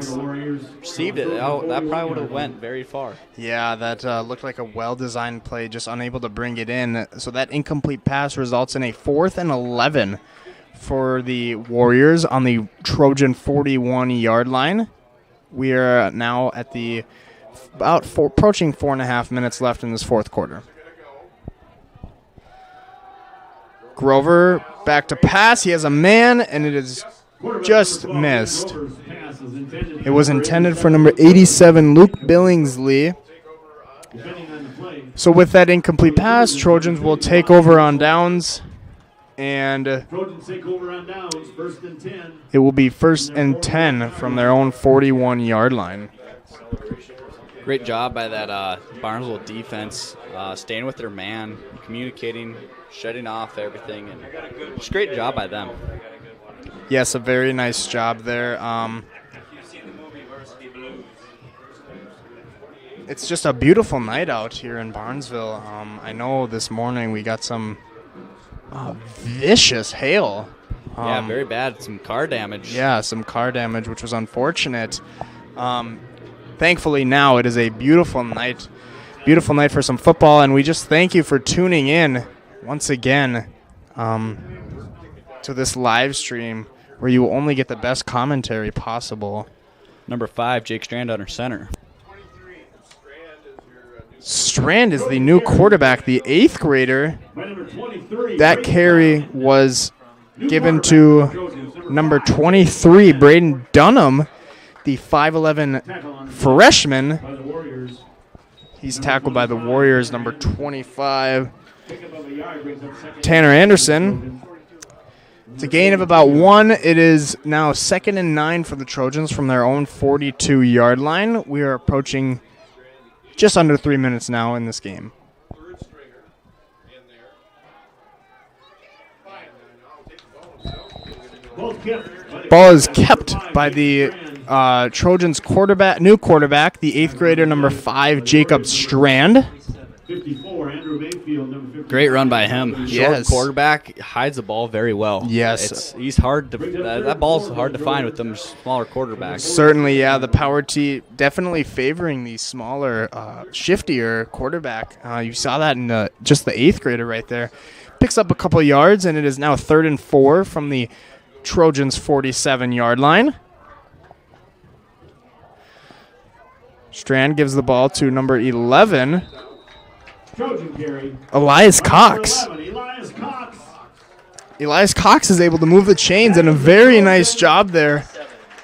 received it, that probably would have went very far. Yeah, that looked like a well-designed play, just unable to bring it in. So that incomplete pass results in a 4th and 11 for the Warriors on the Trojan 41-yard line. We are now at the approaching 4.5 minutes left in this 4th quarter. Grover back to pass. He has a man, and it is just missed. It was intended for number 87, Luke Billingsley. So with that incomplete pass, Trojans will take over on downs, and Trojans take over on downs, 1st and 10. it will be 1st and 10 from their own 41-yard line. Great job by that Barnesville defense, staying with their man, communicating, shutting off everything, and just great job by them. Yes, a very nice job there. It's just a beautiful night out here in Barnesville. I know this morning we got some vicious hail. Yeah, very bad. Some car damage. Yeah, some car damage, which was unfortunate. Thankfully now it is a beautiful night for some football, and we just thank you for tuning in once again to this live stream where you only get the best commentary possible. Number 5, Jake Strand under center. Strand is the new quarterback, the 8th grader. That carry was given to number 23, Braden Dunham, the 5'11 freshman. He's tackled by the Warriors, number 25, Tanner Anderson. It's a gain of about 1. It is now 2nd and 9 for the Trojans from their own 42-yard line. We are approaching just under 3 minutes now in this game. Ball is kept by the Trojans new quarterback, the 8th grader, number 5, Jacob Strand. 54, Andrew Mayfield, number 50. Great run by him. Short Yes. quarterback, hides the ball very well. Yes. He's hard to that ball's hard to find with them smaller quarterbacks. Certainly, yeah, the power T definitely favoring the smaller, shiftier quarterback. You saw that in just the 8th grader right there. Picks up a couple yards, and it is now 3rd and 4 from the Trojans' 47-yard line. Strand gives the ball to number 11, Trojan carry. Elias Cox. 11, Elias Cox. Elias Cox is able to move the chains, and a very nice job there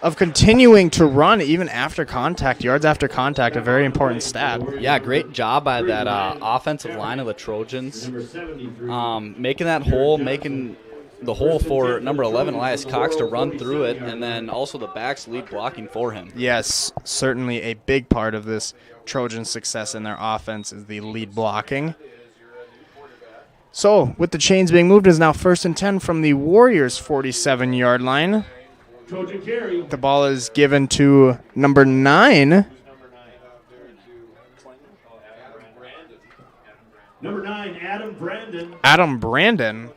of continuing to run even after contact, yards after contact, a very important stat. Yeah, great job by that offensive line of the Trojans. Number 73. Making that hole, making the hole for number 11, Elias Cox, to run through it, and then also the backs lead blocking for him. Yes, certainly a big part of this Trojan success in their offense is the lead blocking. So, with the chains being moved, it is now 1st and 10 from the Warriors' 47-yard line. Trojan carry. The ball is given to number 9, Number 9, Adam Brandon. Adam Brandon.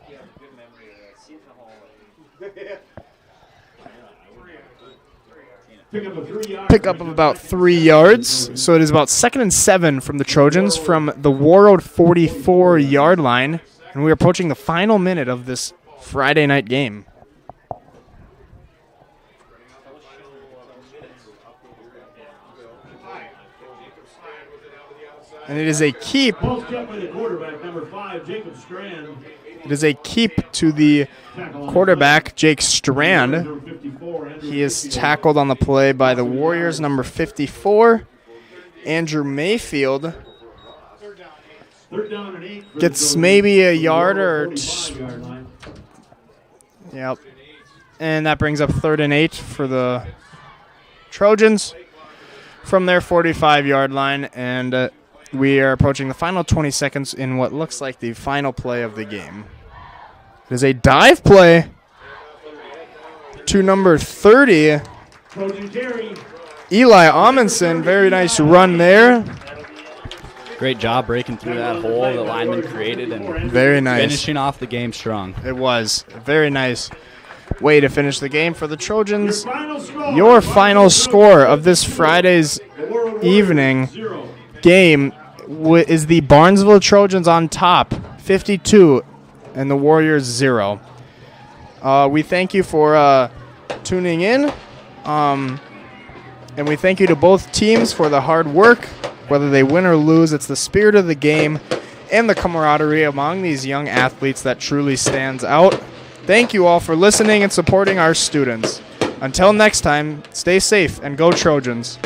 Pick up of about 3 yards. So it is about 2nd and 7 from the Trojans from the Warroad 44-yard line. And we're approaching the final minute of this Friday night game. And it is a keep. Ball's kept by the quarterback, number 5, Jacob Strand. It is a keep to the quarterback, Jake Strand. Number 54, Andrew He is Mayfield. tackled on the play by the Warriors, number 54, Andrew Mayfield. Third down and 8 for the Gets Trojans. maybe a yard or 45-yard line. Yep. And that brings up 3rd and 8 for the Trojans from their 45-yard line. And we are approaching the final 20 seconds in what looks like the final play of the game. It is a dive play to number 30, Trojan carry. Eli Amundsen. Very nice run there. Great job breaking through that hole the lineman created and Very nice. finishing off the game strong. It was a very nice way to finish the game for the Trojans. Final score. Your final score of this Friday's Warroad evening 0. game is the Barnesville Trojans on top, 52, and the Warriors 0. We thank you for tuning in, and we thank you to both teams for the hard work. Whether they win or lose, it's the spirit of the game and the camaraderie among these young athletes that truly stands out. Thank you all for listening and supporting our students. Until next time, stay safe and go Trojans.